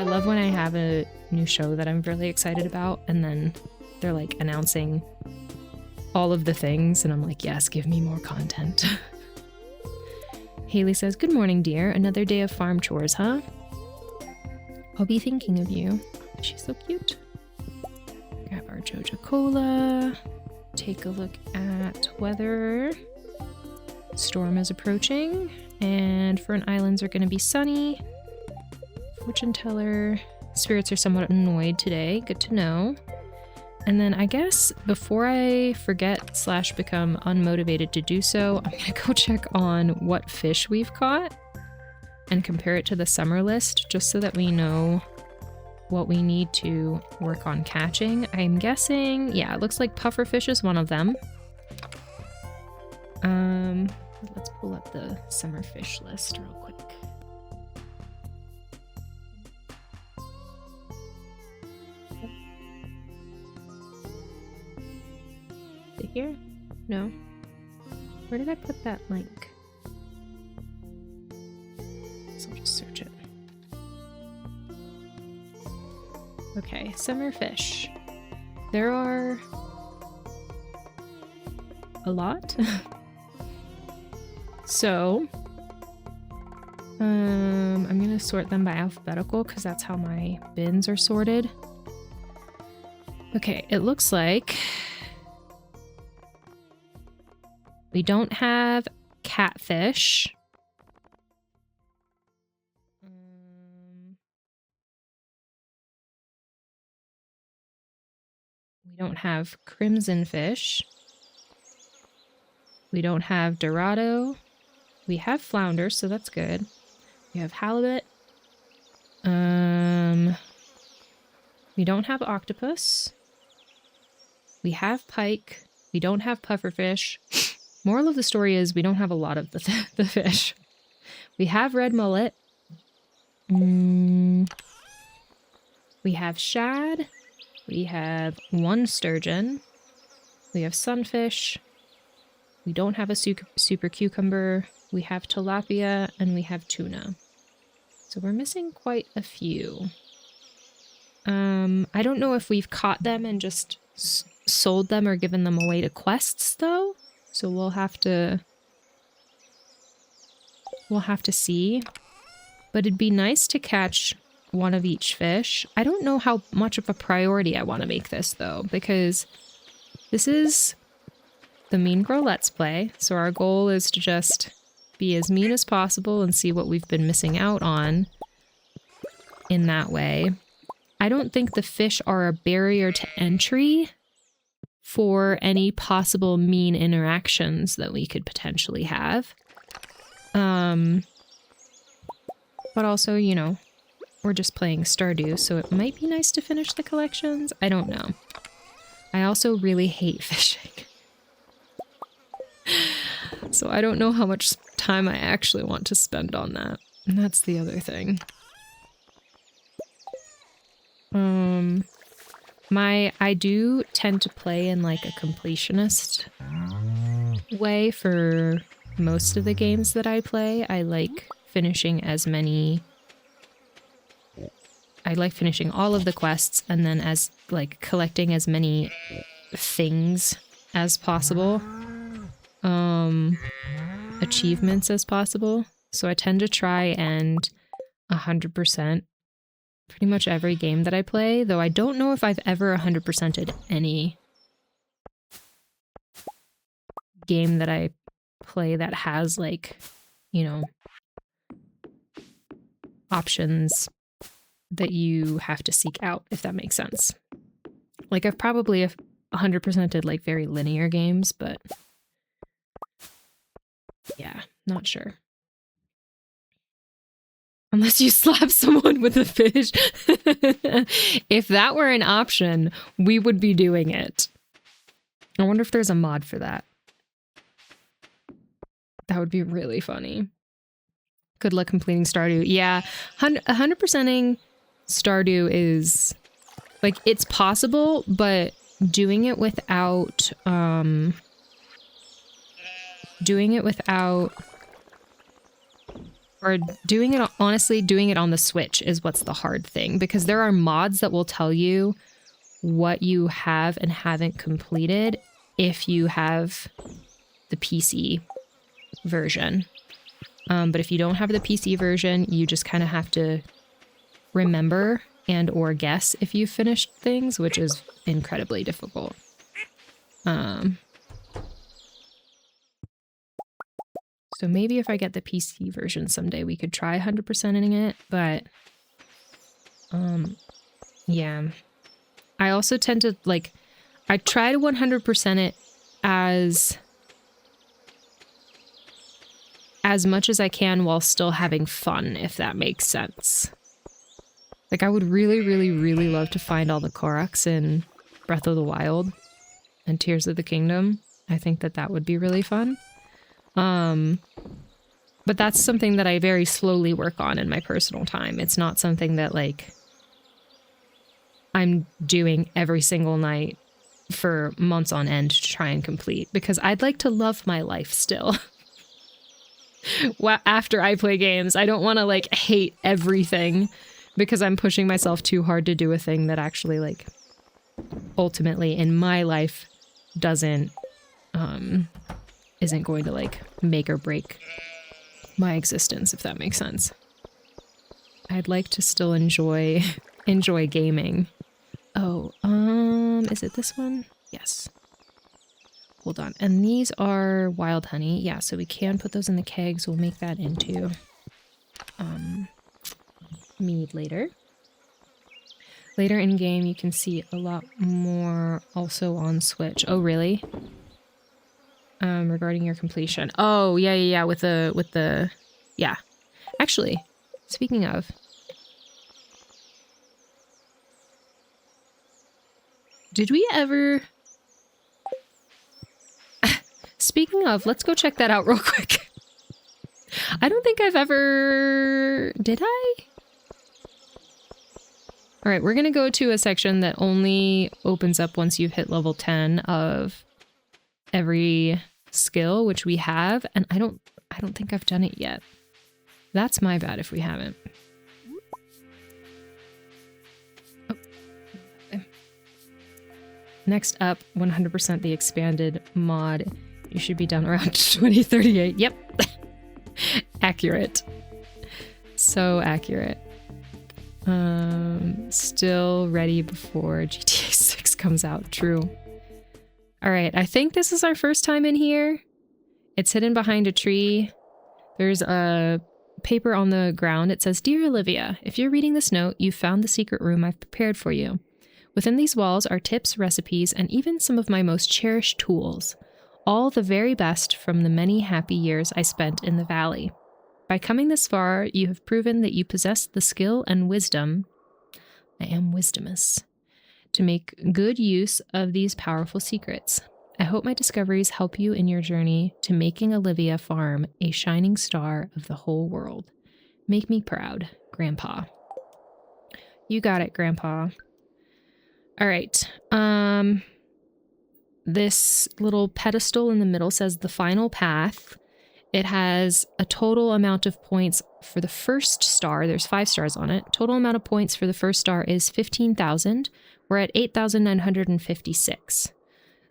I love when I have a new show that I'm really excited about and then they're like announcing all of the things and I'm like, yes, give me more content. Haley says, good morning, dear. Another day of farm chores, huh? I'll be thinking of you. She's so cute. Grab our Joja Cola. Take a look at weather. Storm is approaching, and Fern Islands are going to be sunny. Fortune teller. Spirits are somewhat annoyed today. Good to know. And then I guess before I forget / become unmotivated to do so, I'm going to go check on what fish we've caught and compare it to the summer list just so that we know what we need to work on catching. I'm guessing, yeah, it looks like pufferfish is one of them. Let's pull up the summer fish list real quick. Is it here? No. Where did I put that link? So I'll just search it. Okay, summer fish. There are a lot. So, I'm gonna sort them by alphabetical because that's how my bins are sorted. Okay, it looks like we don't have catfish. We don't have crimson fish. We don't have dorado. We have flounder, so that's good. We have halibut. We don't have octopus. We have pike. We don't have pufferfish. Moral of the story is we don't have a lot of the fish. We have red mullet. We have shad. We have one sturgeon. We have sunfish. We don't have a super cucumber. We have tilapia and we have tuna. So we're missing quite a few. I don't know if we've caught them and just sold them or given them away to quests though. So we'll have to see. But it'd be nice to catch one of each fish. I don't know how much of a priority I want to make this though, because this is the Mean Girl Let's Play. So our goal is to just be as mean as possible and see what we've been missing out on in that way. I don't think the fish are a barrier to entry for any possible mean interactions that we could potentially have. But also, you know, we're just playing Stardew, so it might be nice to finish the collections. I don't know. I also really hate fishing. So I don't know how much time I actually want to spend on that. And that's the other thing. I do tend to play in like a completionist way for most of the games that I play. I like finishing all of the quests and then as like collecting as many things as possible. Achievements as possible. So I tend to try and 100% pretty much every game that I play, though I don't know if I've ever 100%ed any game that I play that has like, you know, options that you have to seek out, if that makes sense. Like I've probably 100%ed like very linear games, but yeah, not sure. Unless you slap someone with a fish. If that were an option, we would be doing it. I wonder if there's a mod for that. That would be really funny. Good luck completing Stardew. Yeah, 100%ing Stardew is like, it's possible, but doing it without Or doing it, honestly, doing it on the Switch is what's the hard thing, because there are mods that will tell you what you have and haven't completed if you have the PC version. But if you don't have the PC version, you just kind of have to remember and or guess if you've finished things, which is incredibly difficult. So maybe if I get the PC version someday, we could try 100%ing it, but yeah. I also tend to, like, I try to 100% it as much as I can while still having fun, if that makes sense. Like, I would really, really, really love to find all the Koroks in Breath of the Wild and Tears of the Kingdom. I think that that would be really fun. But that's something that I very slowly work on in my personal time. It's not something that, like, I'm doing every single night for months on end to try and complete, because I'd like to love my life still. After I play games, I don't want to, like, hate everything because I'm pushing myself too hard to do a thing that actually, like, ultimately in my life isn't going to, like, make or break my existence, if that makes sense. I'd like to still enjoy gaming. Oh, is it this one? Yes. Hold on. And these are wild honey. Yeah, so we can put those in the kegs. We'll make that into mead later. Later in game, you can see a lot more also on Switch. Oh, really? Regarding your completion. Oh, yeah. With the, yeah. Actually, speaking of, did we ever, speaking of, let's go check that out real quick. I don't think I've ever, did I? All right, we're going to go to a section that only opens up once you've hit level 10 of every skill, which we have, and I don't think I've done it yet. That's my bad if we haven't. Oh. Next up, 100% the expanded mod. You should be done around 2038. Yep. Accurate. So accurate. Still ready before GTA 6 comes out. True. All right, I think this is our first time in here. It's hidden behind a tree. There's a paper on the ground. It says, "Dear Olivia, if you're reading this note, you've found the secret room I've prepared for you. Within these walls are tips, recipes, and even some of my most cherished tools. All the very best from the many happy years I spent in the valley. By coming this far, you have proven that you possess the skill and wisdom, I am wisdomous, to make good use of these powerful secrets. I hope my discoveries help you in your journey to making Olivia Farm a shining star of the whole world. Make me proud, Grandpa." You got it, Grandpa. All right. This little pedestal in the middle says the final path. It has a total amount of points for the first star. There's 5 stars on it. Total amount of points for the first star is 15,000. We're at 8,956.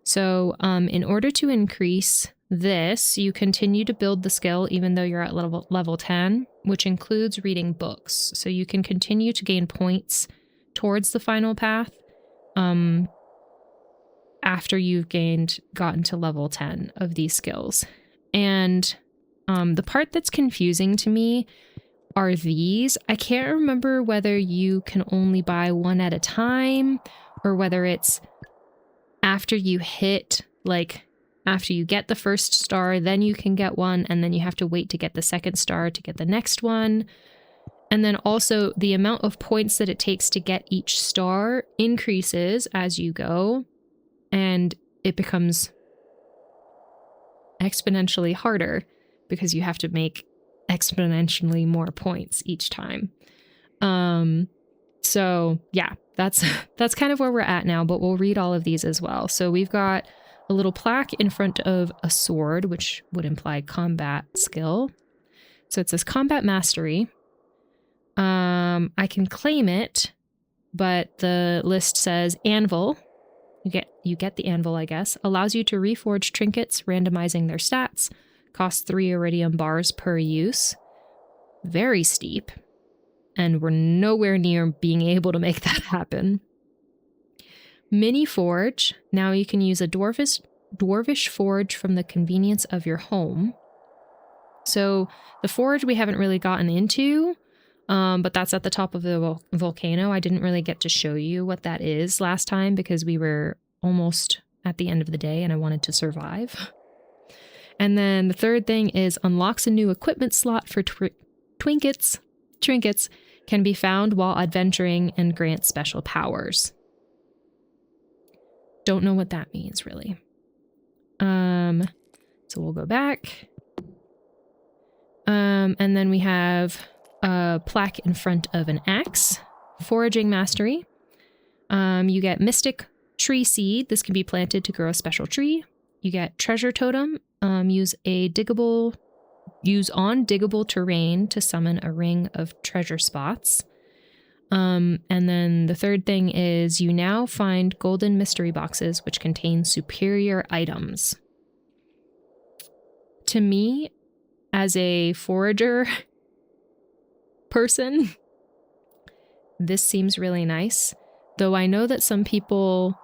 So in order to increase this, you continue to build the skill even though you're at level 10, which includes reading books. So you can continue to gain points towards the final path after you've gotten to level 10 of these skills. And the part that's confusing to me are these. I can't remember whether you can only buy one at a time or whether it's after you hit, like, after you get the first star, then you can get one, and then you have to wait to get the second star to get the next one. And then also the amount of points that it takes to get each star increases as you go, and it becomes exponentially harder because you have to make exponentially more points each time. So yeah, that's kind of where we're at now, but we'll read all of these as well. So we've got a little plaque in front of a sword, which would imply combat skill. So it says Combat Mastery. I can claim it, but the list says Anvil. You get the Anvil, I guess. Allows you to reforge trinkets, randomizing their stats. Costs 3 iridium bars per use. Very steep. And we're nowhere near being able to make that happen. Mini Forge. Now you can use a dwarvish forge from the convenience of your home. So the forge we haven't really gotten into, but that's at the top of the volcano. I didn't really get to show you what that is last time because we were almost at the end of the day and I wanted to survive. And then the third thing is unlocks a new equipment slot for trinkets can be found while adventuring and grant special powers. Don't know what that means really. So we'll go back. And then we have a plaque in front of an axe. Foraging Mastery. You get Mystic Tree Seed. This can be planted to grow a special tree. You get Treasure Totem. Use on diggable terrain to summon a ring of treasure spots. And then the third thing is you now find golden mystery boxes which contain superior items. To me, as a forager person, this seems really nice. Though I know that some people,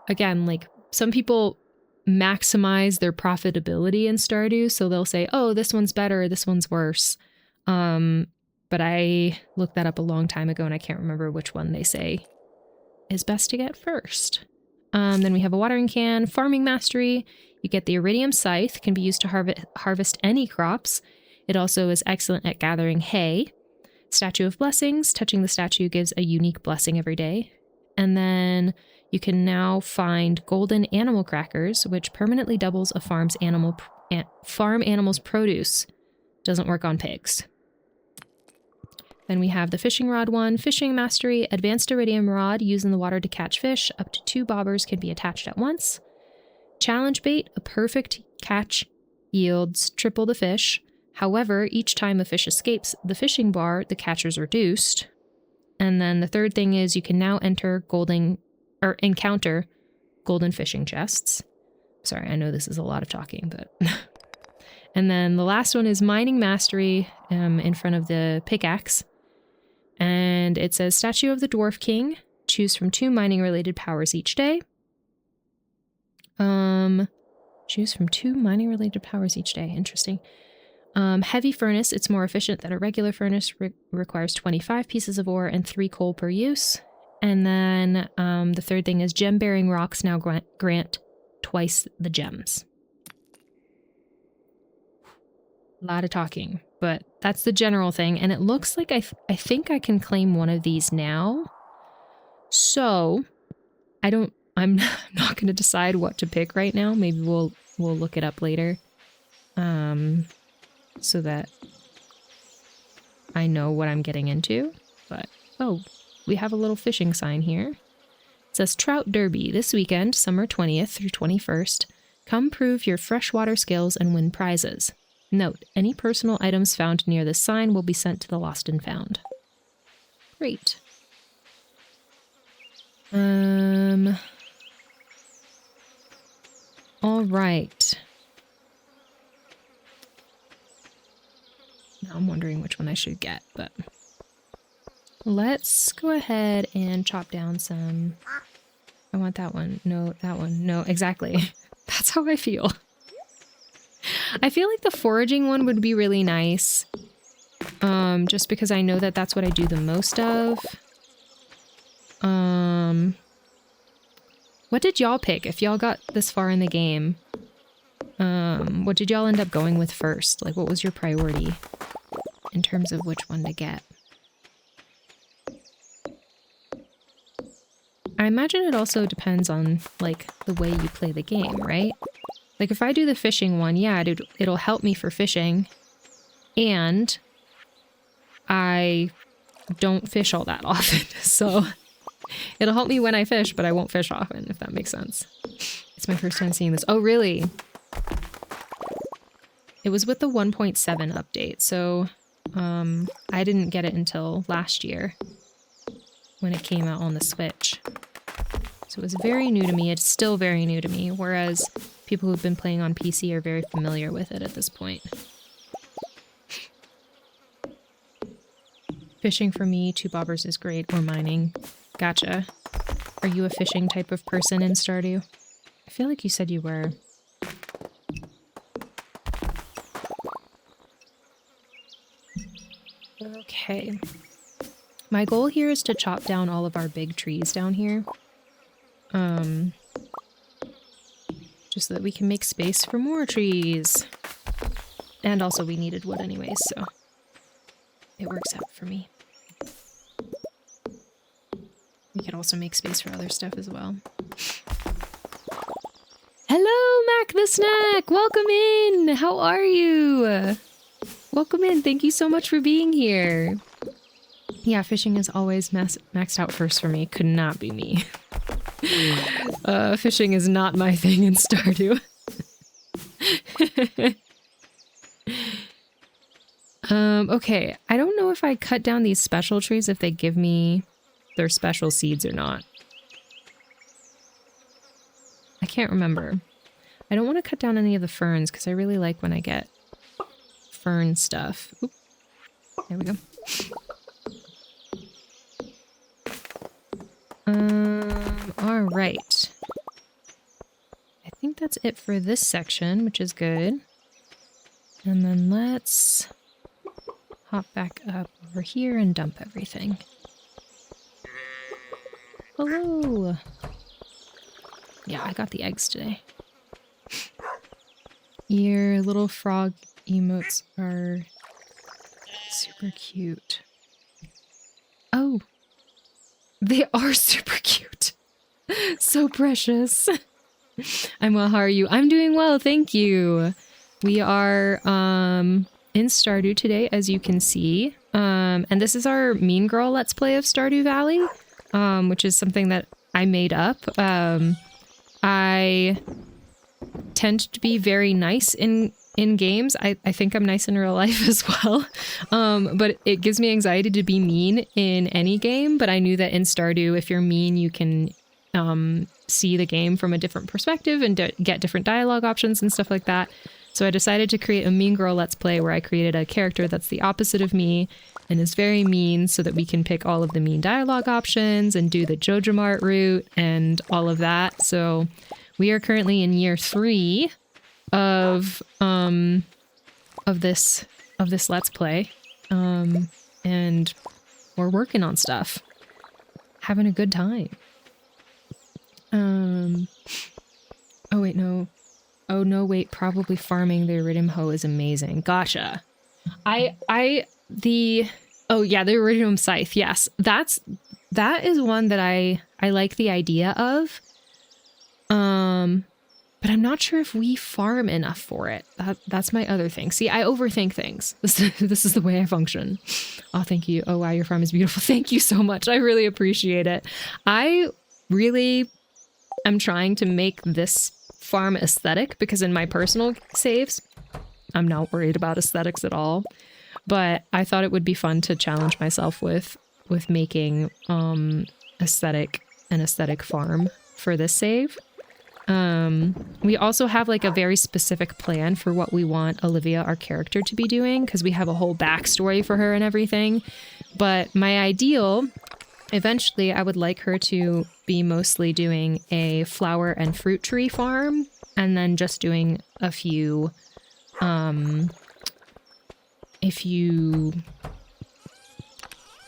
again, like some people maximize their profitability in Stardew. So they'll say, oh, this one's better, this one's worse. But I looked that up a long time ago and I can't remember which one they say is best to get first. Then we have a watering can, Farming Mastery. You get the Iridium Scythe, can be used to harvest any crops. It also is excellent at gathering hay. Statue of Blessings, touching the statue gives a unique blessing every day. And then you can now find golden animal crackers, which permanently doubles a farm animal's produce. Doesn't work on pigs. Then we have the fishing rod one, Fishing Mastery, advanced iridium rod used in the water to catch fish. Up to 2 bobbers can be attached at once. Challenge bait, a perfect catch yields triple the fish. However, each time a fish escapes the fishing bar, the catch is reduced. And then the third thing is you can now encounter golden fishing chests. Sorry, I know this is a lot of talking, but... And then the last one is Mining Mastery in front of the pickaxe. And it says Statue of the Dwarf King. Choose from 2 mining-related powers each day. Choose from 2 mining-related powers each day. Interesting. Heavy Furnace. It's more efficient than a regular furnace. Requires 25 pieces of ore and 3 coal per use. And then the third thing is Gem-bearing rocks now grant twice the gems. A lot of talking, but that's the general thing. And it looks like I think I can claim one of these now. So I'm not going to decide what to pick right now. Maybe we'll look it up later. So that I know what I'm getting into. But, oh, we have a little fishing sign here. It says Trout Derby this weekend, summer 20th through 21st. Come prove your freshwater skills and win prizes. Note, any personal items found near this sign will be sent to the Lost and Found. Great. All right. Now I'm wondering which one I should get, but let's go ahead and chop down some. I want that one. No, that one. No, exactly. That's how I feel. I feel like the foraging one would be really nice. Just because I know that that's what I do the most of. What did y'all pick? If y'all got this far in the game, what did y'all end up going with first? Like, what was your priority in terms of which one to get? I imagine it also depends on, like, the way you play the game, right? Like, if I do the fishing one, yeah, it'll help me for fishing. And I don't fish all that often, so it'll help me when I fish, but I won't fish often, if that makes sense. It's my first time seeing this. Oh, really? It was with the 1.7 update, so I didn't get it until last year when it came out on the Switch. So it was very new to me. It's still very new to me, whereas people who've been playing on PC are very familiar with it at this point. Fishing for me, 2 bobbers is great, or mining. Gotcha. Are you a fishing type of person in Stardew? I feel like you said you were. Okay. My goal here is to chop down all of our big trees down here. Just so that we can make space for more trees. And also we needed wood anyways, so it works out for me. We could also make space for other stuff as well. Hello, Mac the Snack! Welcome in! How are you? Welcome in. Thank you so much for being here. Yeah, fishing is always maxed out first for me. Could not be me. Fishing is not my thing in Stardew. Okay. I don't know if I cut down these special trees if they give me their special seeds or not. I can't remember. I don't want to cut down any of the ferns because I really like when I get fern stuff. Oop. There we go. All right. I think that's it for this section, which is good. And then let's hop back up over here and dump everything. Hello. Yeah, I got the eggs today. Your little frog emotes are super cute. Oh, they are super cute. So precious. I'm well, how are you? I'm doing well, thank you. We are in Stardew today, as you can see. And this is our Mean Girl Let's Play of Stardew Valley, which is something that I made up. I tend to be very nice in games. I think I'm nice in real life as well. But it gives me anxiety to be mean in any game. But I knew that in Stardew, if you're mean, you can see the game from a different perspective and get different dialogue options and stuff like that. So I decided to create a Mean Girl Let's Play where I created a character that's the opposite of me and is very mean so that we can pick all of the mean dialogue options and do the Jojo Mart route and all of that. So we are currently in year 3 of this Let's Play. And we're working on stuff. Having a good time. Oh wait, no. Oh no, wait, probably farming the iridium hoe is amazing. Gotcha. Oh yeah, the iridium scythe. Yes, that is one that I like the idea of. But I'm not sure if we farm enough for it. That's my other thing. See, I overthink things. This is the way I function. Oh, thank you. Oh wow, your farm is beautiful. Thank you so much. I really appreciate it. I really am trying to make this farm aesthetic because in my personal saves, I'm not worried about aesthetics at all. But I thought it would be fun to challenge myself with making an aesthetic farm for this save. We also have like a very specific plan for what we want Olivia, our character, to be doing because we have a whole backstory for her and everything. But my ideal, eventually I would like her to be mostly doing a flower and fruit tree farm and then just doing a few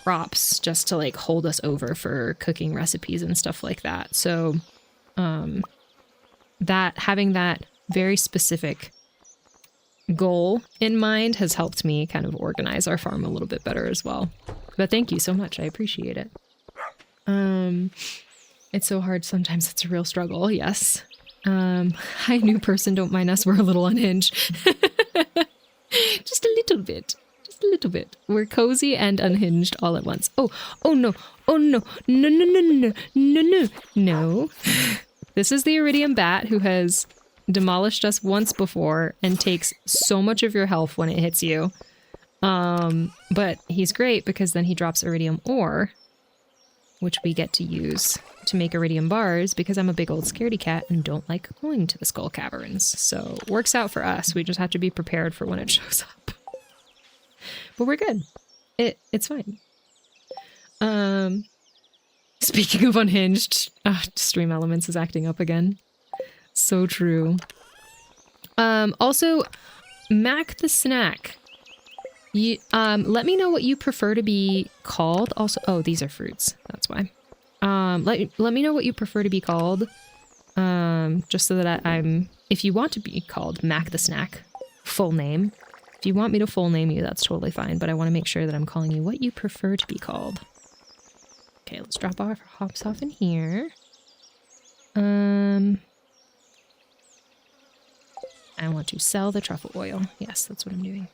crops just to like hold us over for cooking recipes and stuff like that. So having that very specific goal in mind has helped me kind of organize our farm a little bit better as well. But thank you so much. I appreciate it. It's so hard. Sometimes it's a real struggle. Yes. Hi, new person. Don't mind us. We're a little unhinged. Just a little bit. Just a little bit. We're cozy and unhinged all at once. Oh no. Oh no. No. This is the iridium bat who has demolished us once before and takes so much of your health when it hits you. But he's great because then he drops iridium ore, which we get to use to make iridium bars because I'm a big old scaredy cat and don't like going to the skull caverns. So works out for us. We just have to be prepared for when it shows up. But we're good. It's fine. Speaking of unhinged, Stream Elements is acting up again. So true. Also, Mac the Snack. You, let me know what you prefer to be called. Also, oh, these are fruits. That's why. Let me know what you prefer to be called. Just so that if you want to be called Mac the Snack, full name. If you want me to full name you, that's totally fine. But I want to make sure that I'm calling you what you prefer to be called. Okay, let's drop our hops off in here. I want to sell the truffle oil. Yes, that's what I'm doing.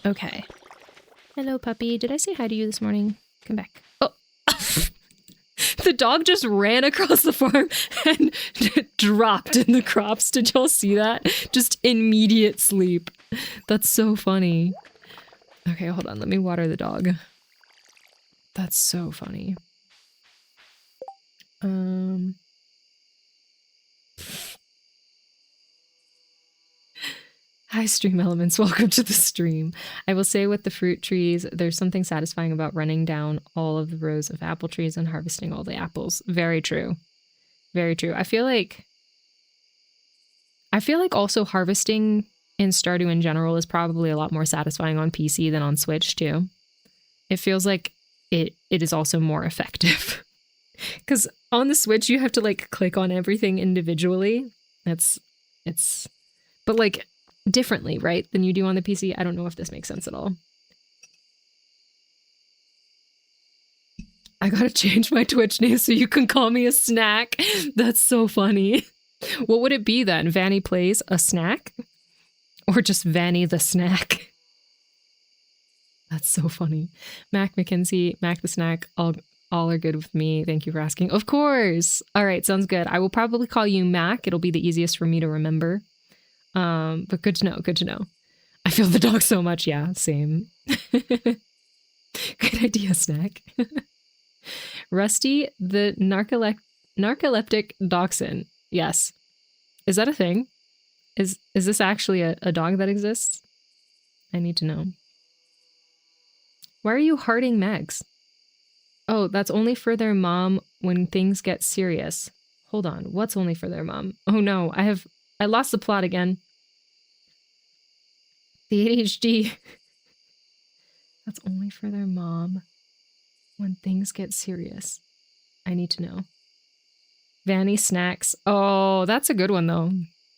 Okay. Hello, puppy. Did I say hi to you this morning? Come back. Oh! The dog just ran across the farm and dropped in the crops. Did y'all see that? Just immediate sleep. That's so funny. Okay, hold on. Let me water the dog. That's so funny. Hi, Stream Elements. Welcome to the stream. I will say with the fruit trees, there's something satisfying about running down all of the rows of apple trees and harvesting all the apples. Very true. Very true. I feel like also harvesting in Stardew in general is probably a lot more satisfying on PC than on Switch too. It feels like it is also more effective. Because on the Switch, you have to like click on everything individually. But like differently, right, than you do on the PC. I don't know if this makes sense at all. I gotta change my Twitch name so you can call me a snack. That's so funny. What would it be then? Vanny Plays a Snack? Or just Vanny the Snack? That's so funny. Mac McKenzie, Mac the Snack, all are good with me. Thank you for asking. Of course. All right, sounds good. I will probably call you Mac. It'll be the easiest for me to remember. But good to know, good to know. I feel the dog so much. Yeah, same. Good idea, Snack. Rusty, the narcoleptic dachshund. Yes. Is that a thing? Is this actually a dog that exists? I need to know. Why are you hearting Megs? Oh, that's only for their mom when things get serious. Hold on, what's only for their mom? Oh no, I lost the plot again. The ADHD. That's only for their mom when things get serious. I need to know. Vanny Snacks. Oh, that's a good one though.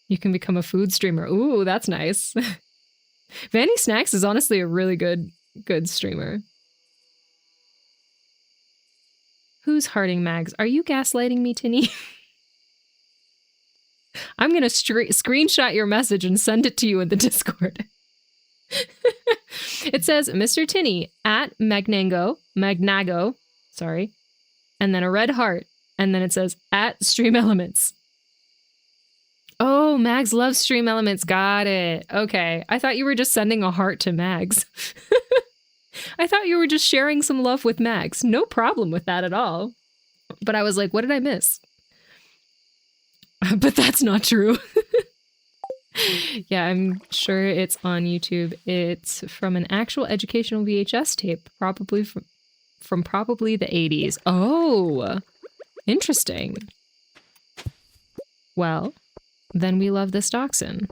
You can become a food streamer. Ooh, that's nice. Vanny Snacks is honestly a really good streamer. Who's hearting Mags? Are you gaslighting me, Tinny? I'm gonna screenshot your message and send it to you in the Discord. It says Mr. Tinny at Magnago, sorry, and then a red heart, and then it says at Stream Elements. Oh, Mags loves Stream Elements. Got it. Okay. I thought you were just sending a heart to Mags. I thought you were just sharing some love with Mags. No problem with that at all. But I was like, what did I miss? But that's not true. Yeah, I'm sure it's on YouTube. It's from an actual educational VHS tape, probably from probably the 80s. Oh, interesting. Well, then we love this dachshund.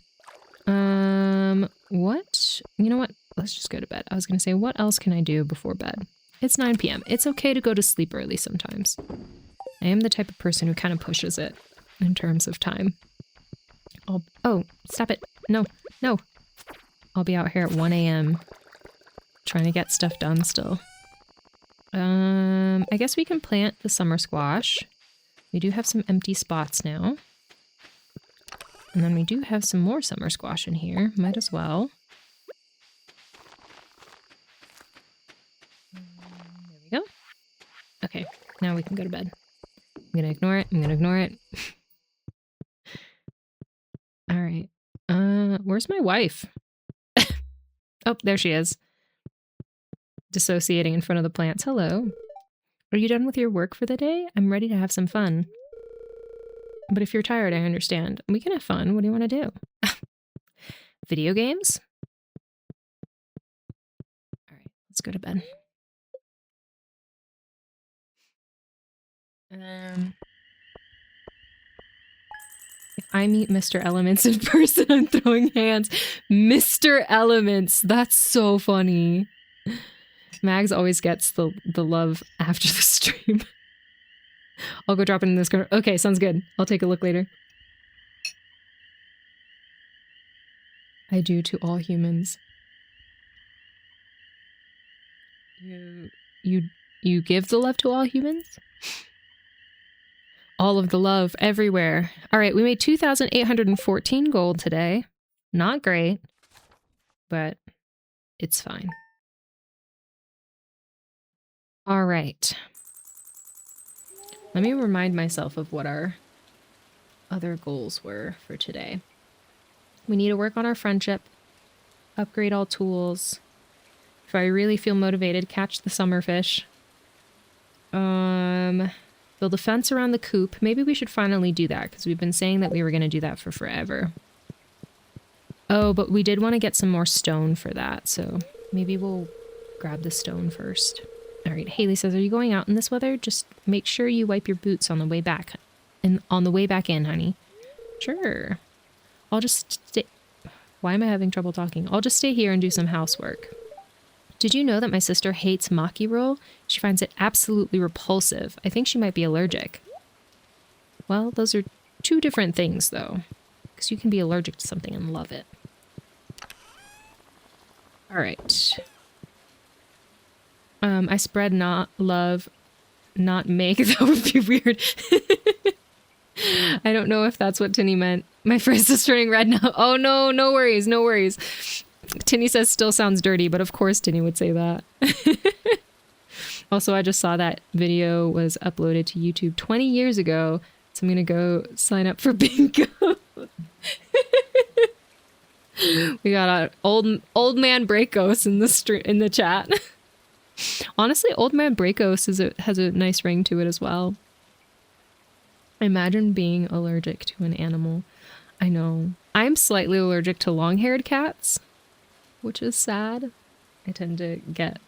What? You know what? Let's just go to bed. I was going to say, what else can I do before bed? It's 9 p.m. It's okay to go to sleep early sometimes. I am the type of person who kind of pushes it in terms of time. Oh, stop it. No. I'll be out here at 1 a.m. trying to get stuff done still. I guess we can plant the summer squash. We do have some empty spots now. And then we do have some more summer squash in here. Might as well. There we go. Okay, now we can go to bed. I'm gonna ignore it. All right. Where's my wife? Oh, there she is. Dissociating in front of the plants. Hello. Are you done with your work for the day? I'm ready to have some fun. But if you're tired, I understand. We can have fun. What do you want to do? Video games? All right, let's go to bed. If I meet Mr. Elements in person, I'm throwing hands. Mr. Elements. That's so funny. Mags always gets the love after the stream. I'll go drop it in this corner. Okay, sounds good. I'll take a look later. I do to all humans. You give the love to all humans? All of the love everywhere. All right, we made 2,814 gold today. Not great, but it's fine. All right. Let me remind myself of what our other goals were for today. We need to work on our friendship, upgrade all tools. If I really feel motivated, catch the summer fish. Build a fence around the coop. Maybe we should finally do that because we've been saying that we were going to do that for forever. Oh, but we did want to get some more stone for that, so maybe we'll grab the stone first. All right, Haley says, are you going out in this weather? Just make sure you wipe your boots on the way back. And on the way back in, honey. Sure. I'll just stay. Why am I having trouble talking? I'll just stay here and do some housework. Did you know that my sister hates maki roll? She finds it absolutely repulsive. I think she might be allergic. Well, those are two different things, though. Because you can be allergic to something and love it. All right. I spread not love, not make. That would be weird. I don't know if that's what Tinny meant. My face is turning red now. Oh no, no worries, no worries. Tinny says still sounds dirty, but of course Tinny would say that. Also, I just saw that video was uploaded to YouTube 20 years ago, so I'm gonna go sign up for bingo. We got an old man Breakos in the chat. Honestly, old man Breakos has a nice ring to it as well. Imagine being allergic to an animal. I know. I'm slightly allergic to long-haired cats, which is sad. I tend to get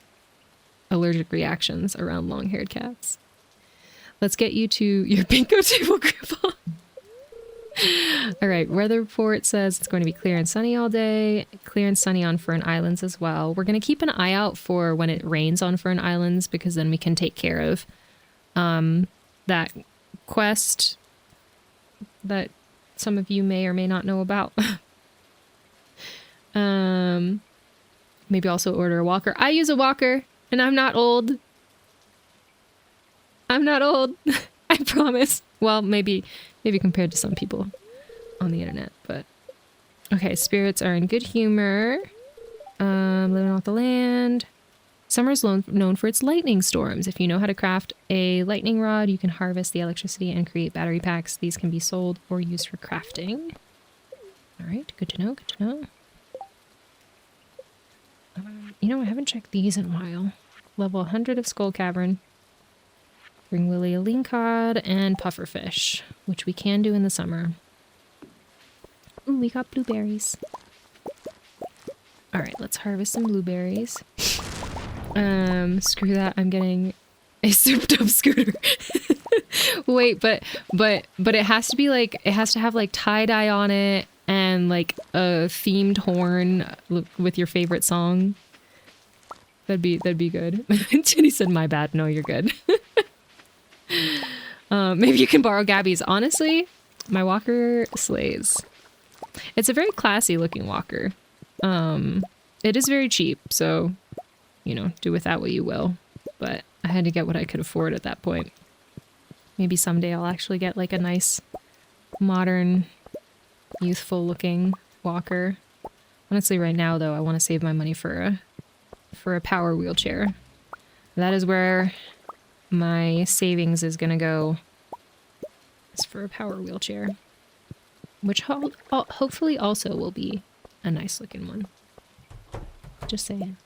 allergic reactions around long-haired cats. Let's get you to your bingo table, Grandpa. All right, weather report says it's going to be clear and sunny all day. Clear and sunny on Fern Islands as well. We're going to keep an eye out for when it rains on Fern Islands because then we can take care of that quest that some of you may or may not know about. Maybe also order a walker. I use a walker and I'm not old. I'm not old. I promise. Well, maybe compared to some people on the internet, but okay. Spirits are in good humor. Living off the land. Summer is known for its lightning storms. If you know how to craft a lightning rod, you can harvest the electricity and create battery packs. These can be sold or used for crafting. All right, good to know, good to know. You know, I haven't checked these in a while. Level 100 of Skull Cavern. Bring Willy a lean cod and pufferfish, which we can do in the summer. Ooh, we got blueberries. All right, let's harvest some blueberries. Screw that. I'm getting a souped up scooter. Wait, but it has to be like, it has to have like tie-dye on it and like a themed horn with your favorite song. That'd be good. Jenny said, my bad. No, you're good. Maybe you can borrow Gaby's. Honestly, my walker slays. It's a very classy looking walker. It is very cheap, so, you know, do with that what you will. But I had to get what I could afford at that point. Maybe someday I'll actually get like a nice, modern, youthful looking walker. Honestly, right now though, I want to save my money for a power wheelchair. That is where my savings is gonna go. Is for a power wheelchair. which hopefully also will be a nice looking one. Just saying.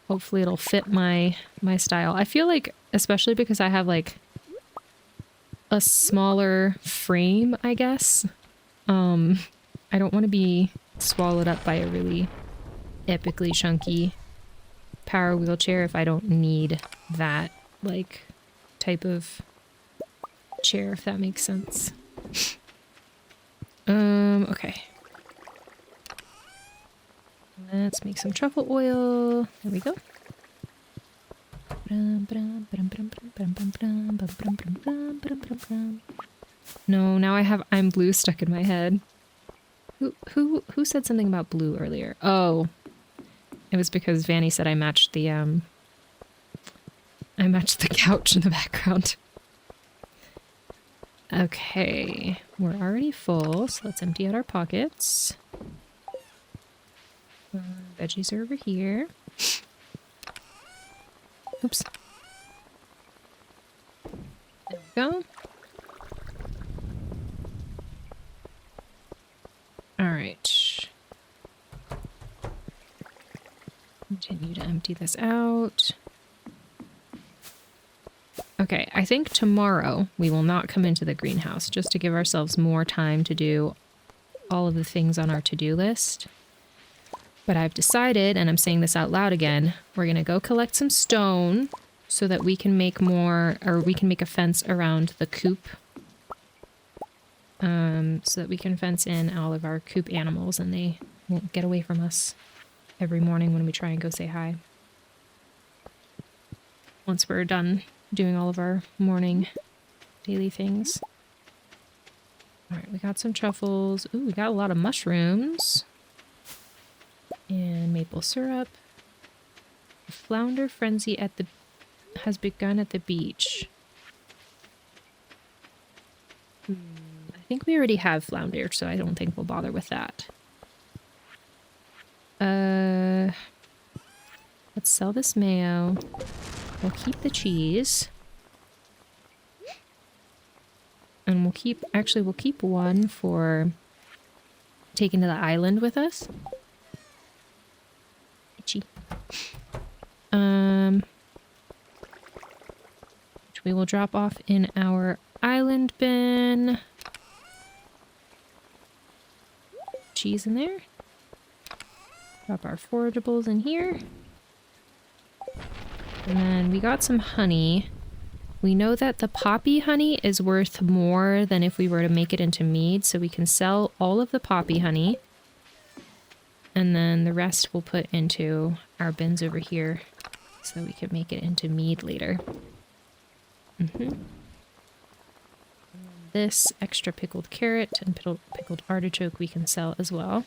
Hopefully it'll fit my style. I feel like, especially because I have like a smaller frame, I guess. I don't want to be swallowed up by a really epically chunky power wheelchair if I don't need that like type of chair, if that makes sense. Okay. Let's make some truffle oil. There we go. No, now I have I'm blue stuck in my head. Who said something about blue earlier? Oh. It was because Vanny said I matched the couch in the background. Okay, we're already full, so let's empty out our pockets. Veggies are over here. Oops. There we go. All right. Continue to empty this out. Okay, I think tomorrow we will not come into the greenhouse, just to give ourselves more time to do all of the things on our to-do list. But I've decided, and I'm saying this out loud again, we're going to go collect some stone so that we can make more, or we can make a fence around the coop. So that we can fence in all of our coop animals and they won't get away from us every morning when we try and go say hi. Once we're done doing all of our morning daily things. Alright, we got some truffles. Ooh, we got a lot of mushrooms. And maple syrup. The flounder frenzy has begun at the beach. I think we already have flounder, so I don't think we'll bother with that. Let's sell this mayo. We'll keep the cheese. And we'll keep one for taking to the island with us. Itchy. Which we will drop off in our island bin. Cheese in there. Drop our forageables in here. And then we got some honey. We know that the poppy honey is worth more than if we were to make it into mead, so we can sell all of the poppy honey. And then the rest we'll put into our bins over here so that we can make it into mead later. This extra pickled carrot and pickled artichoke we can sell as well.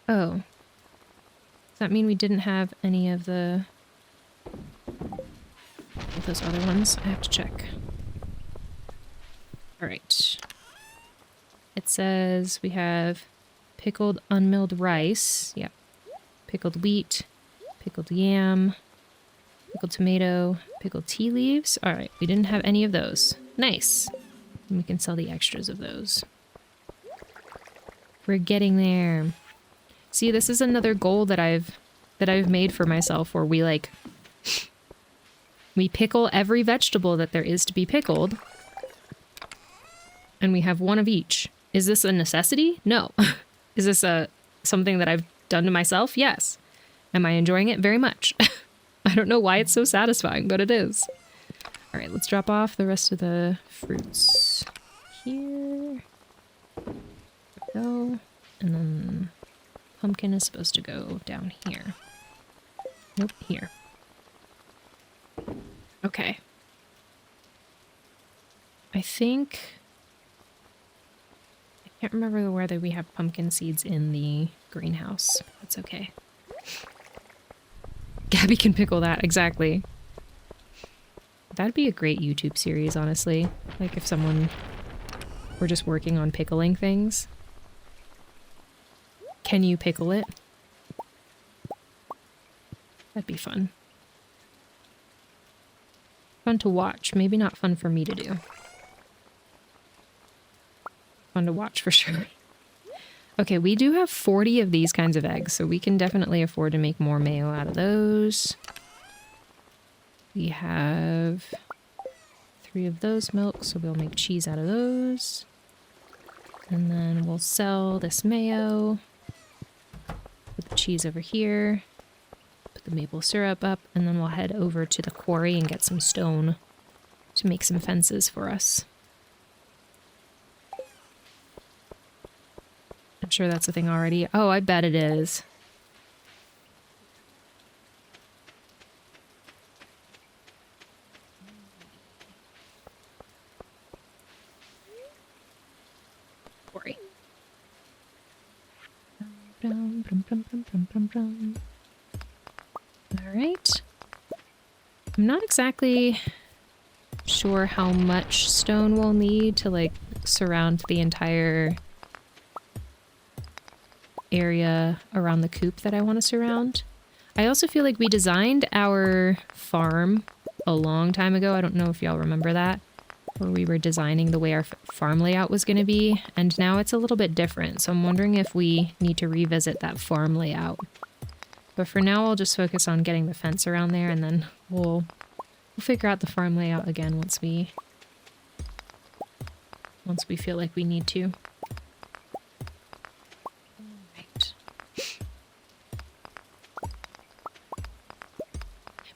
Oh. Does that mean we didn't have any of those other ones? I have to check. Alright. It says we have pickled unmilled rice. Yep. Pickled wheat. Pickled yam. Pickled tomato. Pickled tea leaves. Alright, we didn't have any of those. Nice. And we can sell the extras of those. We're getting there. See, this is another goal that I've made for myself where we pickle every vegetable that there is to be pickled. And we have one of each. Is this a necessity? No. Is this something that I've done to myself? Yes. Am I enjoying it? Very much. I don't know why it's so satisfying, but it is. All right, let's drop off the rest of the fruits here. There we go. And then pumpkin is supposed to go down here. Nope, here. Okay. I think... I can't remember whether we have pumpkin seeds in the greenhouse. That's okay. Gaby can pickle that, exactly. That'd be a great YouTube series, honestly. Like if someone were just working on pickling things. Can you pickle it? That'd be fun. Fun to watch. Maybe not fun for me to do. Fun to watch for sure. Okay, we do have 40 of these kinds of eggs, so we can definitely afford to make more mayo out of those. We have 3 of those milks, so we'll make cheese out of those. And then we'll sell this mayo. Put the cheese over here. Put the maple syrup up, and then we'll head over to the quarry and get some stone to make some fences for us. I'm sure that's a thing already. Oh, I bet it is. Quarry. All right. I'm not exactly sure how much stone we'll need to like surround the entire area around the coop that I want to surround. I also feel like we designed our farm a long time ago. I don't know if y'all remember that, where we were designing the way our farm layout was going to be, and now it's a little bit different. So I'm wondering if we need to revisit that farm layout. But for now, I'll just focus on getting the fence around there, and then we'll figure out the farm layout again once we feel like we need to.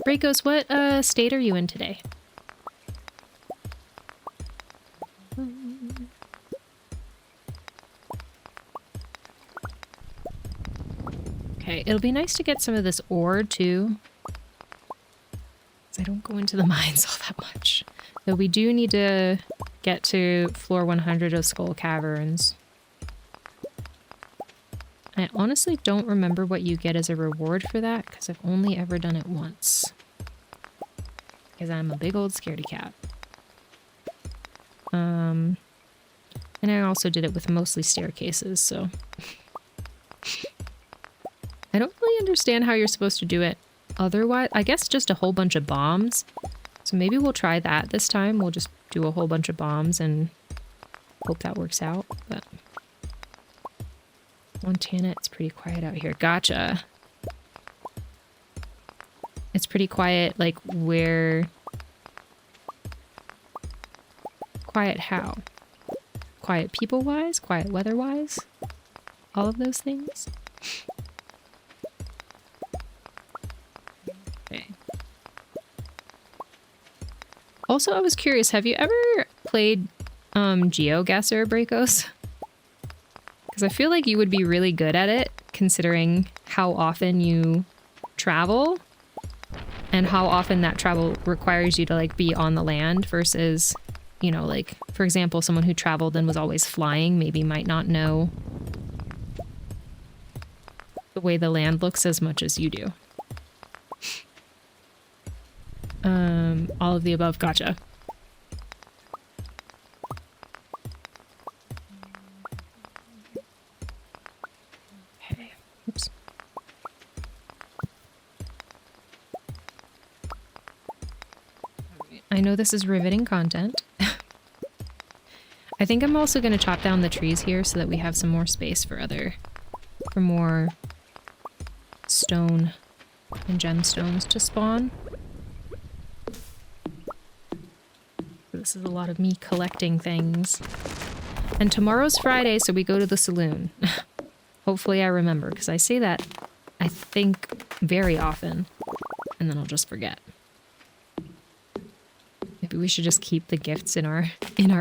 Bracos, what state are you in today? Okay, it'll be nice to get some of this ore too. I don't go into the mines all that much. Though we do need to get to floor 100 of Skull Caverns. I honestly don't remember what you get as a reward for that, because I've only ever done it once. Because I'm a big old scaredy cat. And I also did it with mostly staircases, so... I don't really understand how you're supposed to do it otherwise. I guess just a whole bunch of bombs. So maybe we'll try that this time. We'll just do a whole bunch of bombs and hope that works out, but... Montana, it's pretty quiet out here. Gotcha. It's pretty quiet, like, where... Quiet how? Quiet people-wise? Quiet weather-wise? All of those things? Okay. Also, I was curious, have you ever played GeoGuessr, Bracos? Because I feel like you would be really good at it, considering how often you travel and how often that travel requires you to like be on the land versus, you know, like, for example, someone who traveled and was always flying maybe might not know the way the land looks as much as you do. All of the above. Gotcha. Okay. Oops. I know this is riveting content. I think I'm also going to chop down the trees here so that we have some more space for more stone and gemstones to spawn. This is a lot of me collecting things. And tomorrow's Friday, so we go to the saloon. Hopefully I remember, because I say that, I think, very often, and then I'll just forget. Maybe we should just keep the gifts in our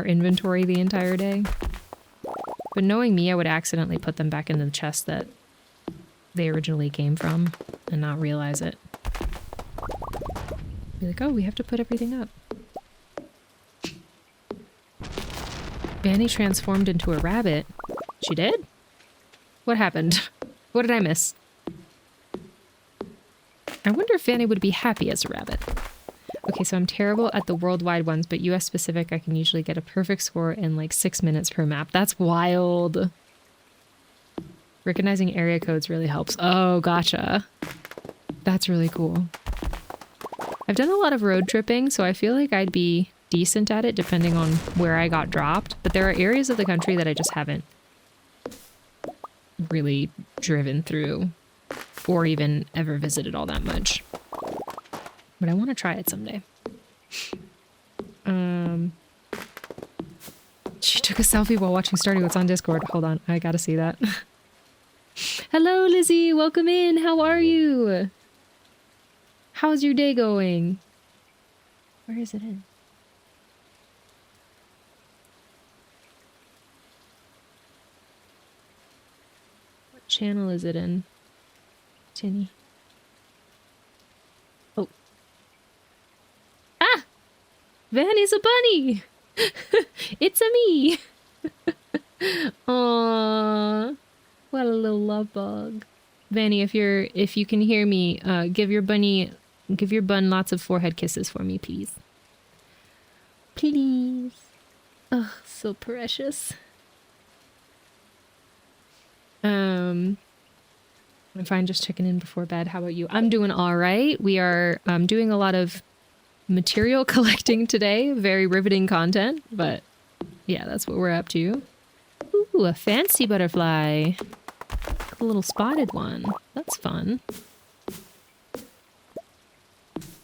inventory the entire day. But knowing me, I would accidentally put them back in the chest that they originally came from and not realize it. Be like, oh, we have to put everything up. Fanny transformed into a rabbit. She did? What happened? What did I miss? I wonder if Fanny would be happy as a rabbit. Okay, so I'm terrible at the worldwide ones, but US specific, I can usually get a perfect score in like 6 minutes per map. That's wild. Recognizing area codes really helps. Oh, gotcha. That's really cool. I've done a lot of road tripping, so I feel like I'd be decent at it depending on where I got dropped. But there are areas of the country that I just haven't really driven through or even ever visited all that much. But I want to try it someday. She took a selfie while watching Stardew. It's on Discord. Hold on, I gotta see that. Hello, Lizzie. Welcome in. How are you? How's your day going? Where is it in? What channel is it in? Tinny. Oh. Ah! Vanny's a bunny! It's a me! Aww. What a little love bug. Vanny, if you can hear me, give your bun lots of forehead kisses for me, please. Please. Oh, so precious. I'm fine, just checking in before bed. How about you? I'm doing all right. We are doing a lot of material collecting today. Very riveting content, but yeah, that's what we're up to. Ooh, a fancy butterfly. A little spotted one. That's fun.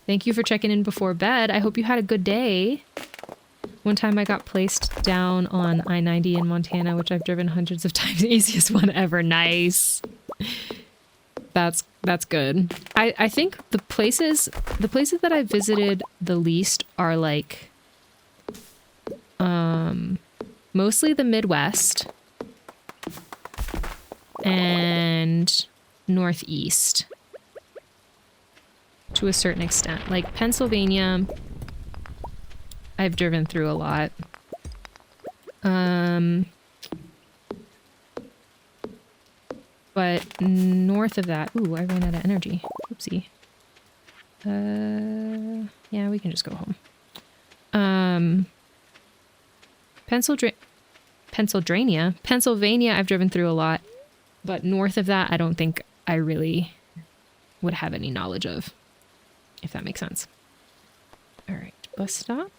Thank you for checking in before bed. I hope you had a good day. One time I got placed down on I-90 in Montana, which I've driven hundreds of times. Easiest one ever. Nice. That's good. I think the places that I've visited the least are like mostly the Midwest and Northeast to a certain extent. Like Pennsylvania, I've driven through a lot. But north of that, ooh, I ran out of energy. Oopsie. Yeah, we can just go home. Pennsylvania, I've driven through a lot, but north of that, I don't think I really would have any knowledge of, if that makes sense. All right, bus stop.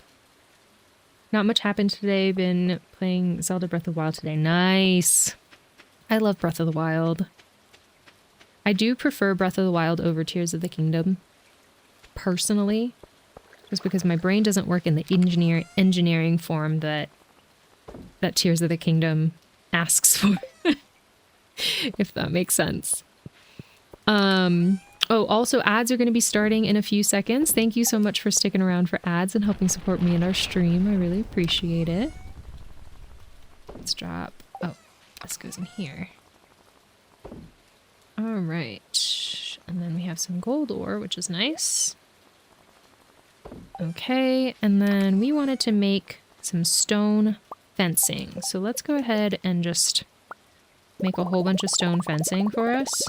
Not much happened today. Been playing Zelda Breath of the Wild today. Nice. I love Breath of the Wild. I do prefer Breath of the Wild over Tears of the Kingdom, personally, just because my brain doesn't work in the engineering form that Tears of the Kingdom asks for, if that makes sense. Oh, also ads are going to be starting in a few seconds. Thank you so much for sticking around for ads and helping support me in our stream. I really appreciate it. Let's drop... Oh, this goes in here. All right. And then we have some gold ore, which is nice. Okay, and then we wanted to make some stone fencing. So let's go ahead and just make a whole bunch of stone fencing for us.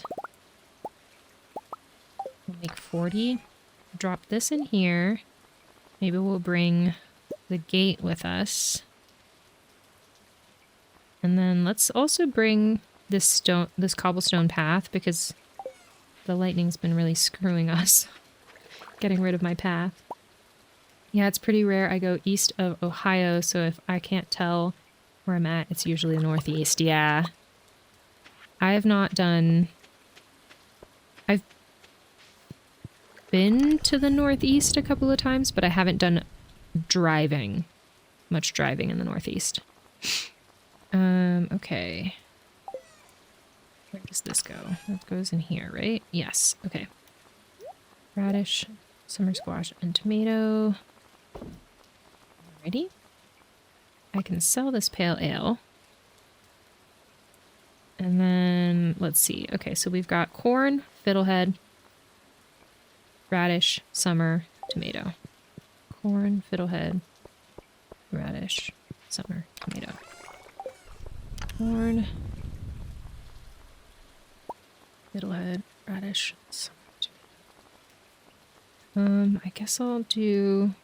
We'll make 40. Drop this in here. Maybe we'll bring the gate with us. And then let's also bring this cobblestone path, because the lightning's been really screwing us. Getting rid of my path. Yeah, it's pretty rare I go east of Ohio, so if I can't tell where I'm at, it's usually the northeast. Yeah. I have not done... I've been to the northeast a couple of times, but I haven't done much driving in the northeast. Okay. Where does this go? That goes in here, right? Yes. Okay. Radish, summer squash, and tomato. Alrighty. I can sell this pale ale. And then, let's see. Okay, so we've got corn, fiddlehead, radish, summer, tomato. Corn, fiddlehead, radish, summer, tomato. Corn, fiddlehead, radish, summer, tomato. I guess I'll do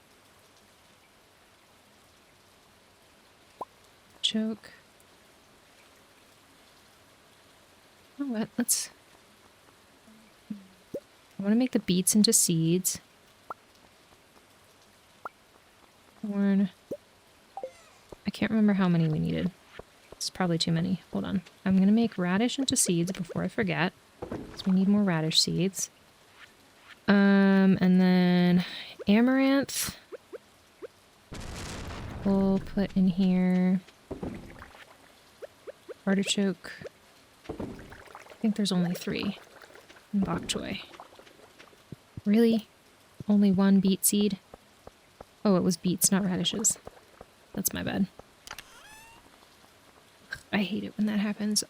choke. Oh, what? I want to make the beets into seeds. can't remember how many we needed. It's probably too many. Hold on. I'm going to make radish into seeds before I forget. So we need more radish seeds. And then amaranth. We'll put in here. Artichoke. I think there's only 3. And bok choy. Really? Only 1 beet seed? Oh, it was beets, not radishes. That's my bad. I hate it when that happens.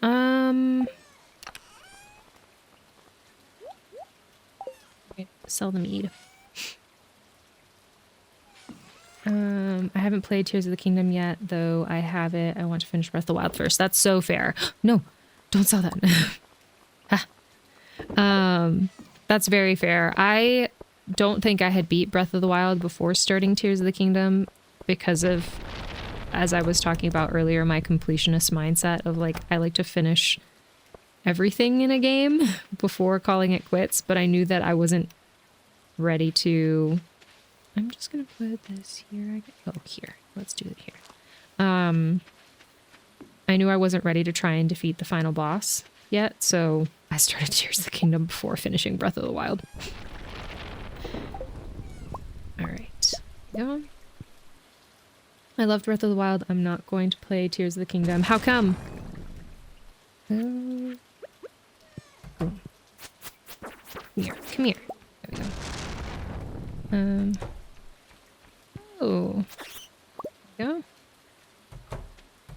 Okay, sell the mead. I haven't played Tears of the Kingdom yet, though I have it. I want to finish Breath of the Wild first. That's so fair. No, don't sell that. That's very fair. I don't think I had beat Breath of the Wild before starting Tears of the Kingdom because of, as I was talking about earlier, my completionist mindset of like, I like to finish everything in a game before calling it quits, but I knew that I wasn't ready to... I'm just gonna put this here. Oh, here. Let's do it here. I knew I wasn't ready to try and defeat the final boss yet, so I started Tears of the Kingdom before finishing Breath of the Wild. Alright. Yeah. I loved Breath of the Wild. I'm not going to play Tears of the Kingdom. How come? Oh. Come here. Come here. There we go. Oh. There we go.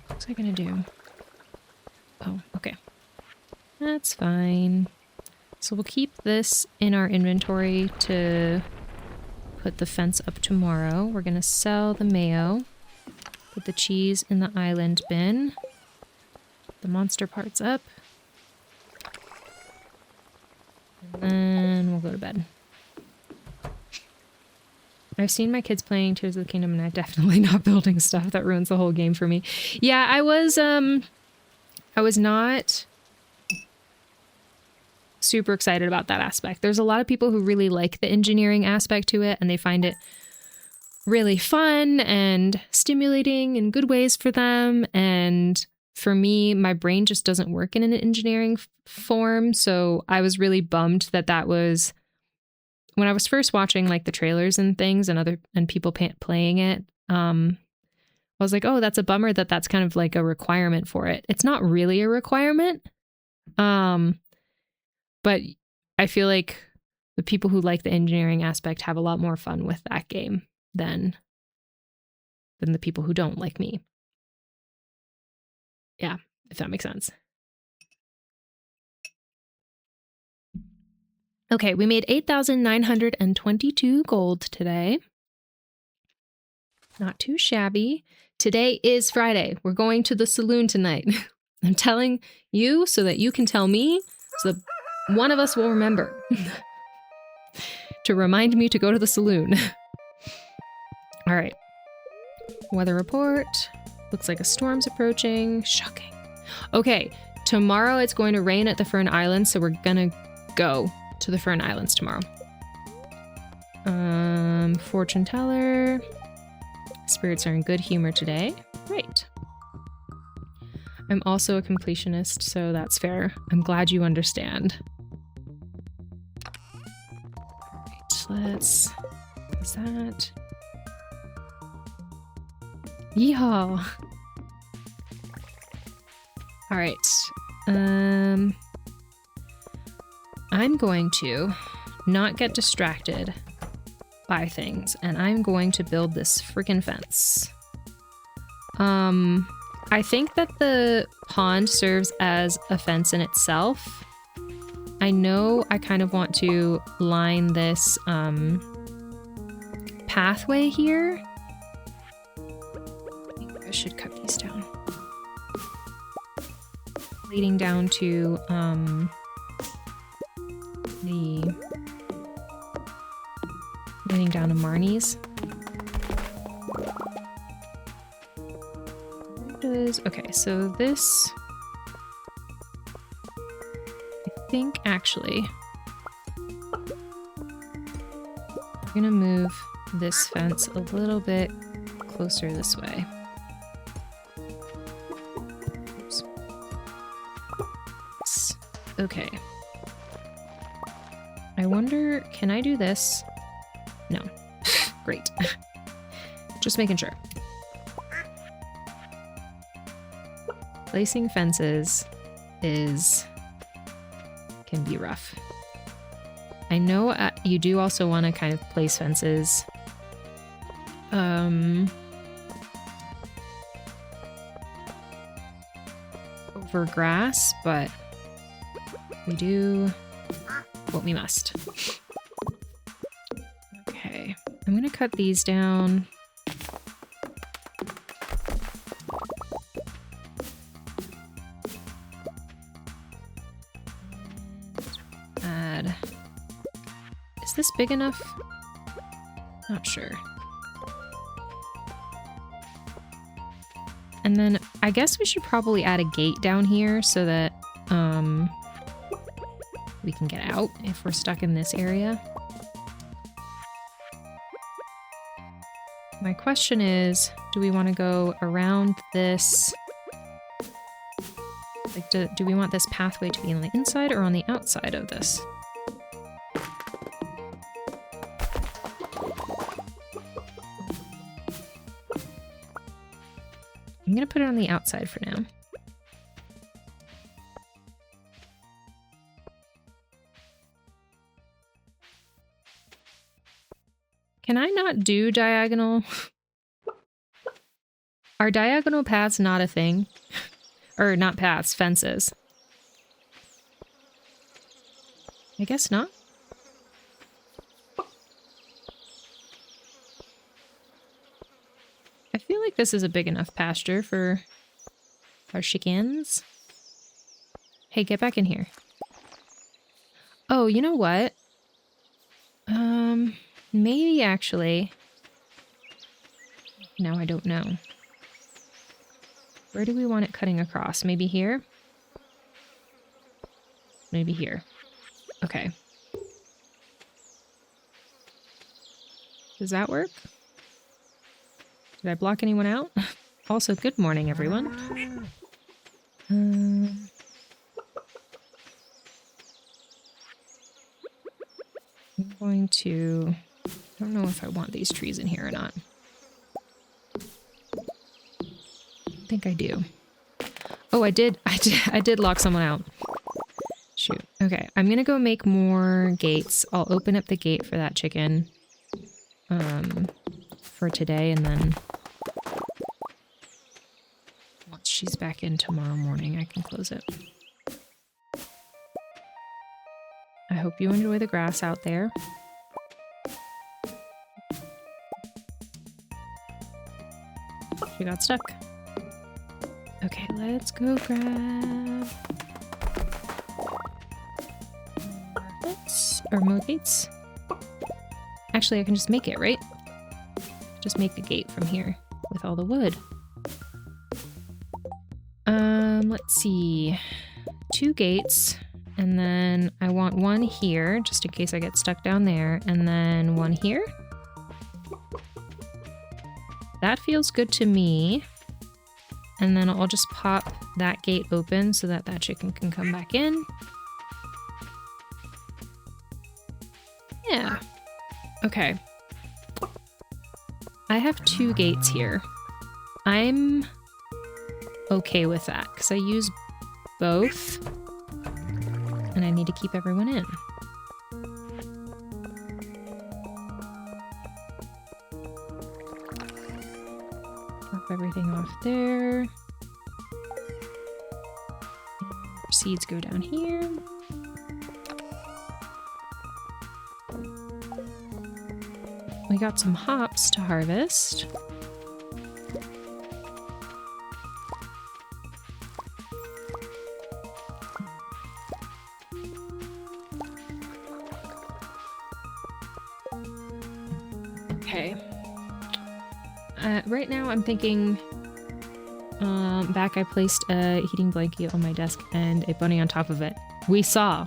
What's I gonna do? Oh, okay. That's fine. So we'll keep this in our inventory to put the fence up tomorrow. We're gonna sell the mayo. Put the cheese in the island bin. The monster parts up. And then we'll go to bed. I've seen my kids playing Tears of the Kingdom and I'm definitely not building stuff. That ruins the whole game for me. Yeah, I was not super excited about that aspect. There's a lot of people who really like the engineering aspect to it and they find it really fun and stimulating in good ways for them. And for me, my brain just doesn't work in an engineering form. So I was really bummed that that was... When I was first watching like the trailers and things and people playing it, I was like, oh, that's a bummer that that's kind of like a requirement for it. It's not really a requirement. But I feel like the people who like the engineering aspect have a lot more fun with that game than the people who don't, like me. Yeah, if that makes sense. Okay, we made 8,922 gold today. Not too shabby. Today is Friday. We're going to the saloon tonight. I'm telling you so that you can tell me, so that one of us will remember to remind me to go to the saloon. All right. Weather report. Looks like a storm's approaching. Shocking. Okay, tomorrow it's going to rain at the Fern Islands, so we're gonna go to the Fern Islands tomorrow. Fortune teller. Spirits are in good humor today. Great. I'm also a completionist, so that's fair. I'm glad you understand. Alright, what's that? Yeehaw! Alright. I'm going to not get distracted by things, and I'm going to build this freaking fence. I think that the pond serves as a fence in itself. I know I kind of want to line this pathway here. I think I should cut these down. Leading down to leading down to Marnie's. Okay, so this, I think actually, I'm gonna move this fence a little bit closer this way. Okay. I wonder, can I do this? No. Great. Just making sure. Placing fences can be rough. I know you do also want to kind of place fences over grass, but we do what we must. Okay, I'm gonna cut these down. Add. Is this big enough? Not sure. And then I guess we should probably add a gate down here so that we can get out if we're stuck in this area. My question is, do we want to go around this? Like, do we want this pathway to be on the inside or on the outside of this? I'm gonna put it on the outside for now. Can I not do diagonal? Are diagonal paths not a thing? Or not paths, fences? I guess not. I feel like this is a big enough pasture for our chickens. Hey, get back in here. Oh, you know what? Maybe actually. No, I don't know. Where do we want it cutting across? Maybe here? Maybe here. Okay. Does that work? Did I block anyone out? Also, good morning, everyone. I'm going to... I don't know if I want these trees in here or not. I think I do. Oh, I did lock someone out. Shoot. Okay, I'm gonna go make more gates. I'll open up the gate for that chicken for today, and then once she's back in tomorrow morning, I can close it. I hope you enjoy the grass out there. She got stuck. Okay, let's go grab more gates. Actually, I can just make it, right? Just make a gate from here with all the wood. Let's see. 2 gates, and then I want one here, just in case I get stuck down there, and then one here. That feels good to me. And then I'll just pop that gate open so that that chicken can come back in. Yeah. Okay. I have 2 gates here. I'm okay with that because I use both and I need to keep everyone in. Everything off there. Seeds go down here. We got some hops to harvest. Okay. Right now I'm thinking back I placed a heating blanket on my desk and a bunny on top of it. We saw.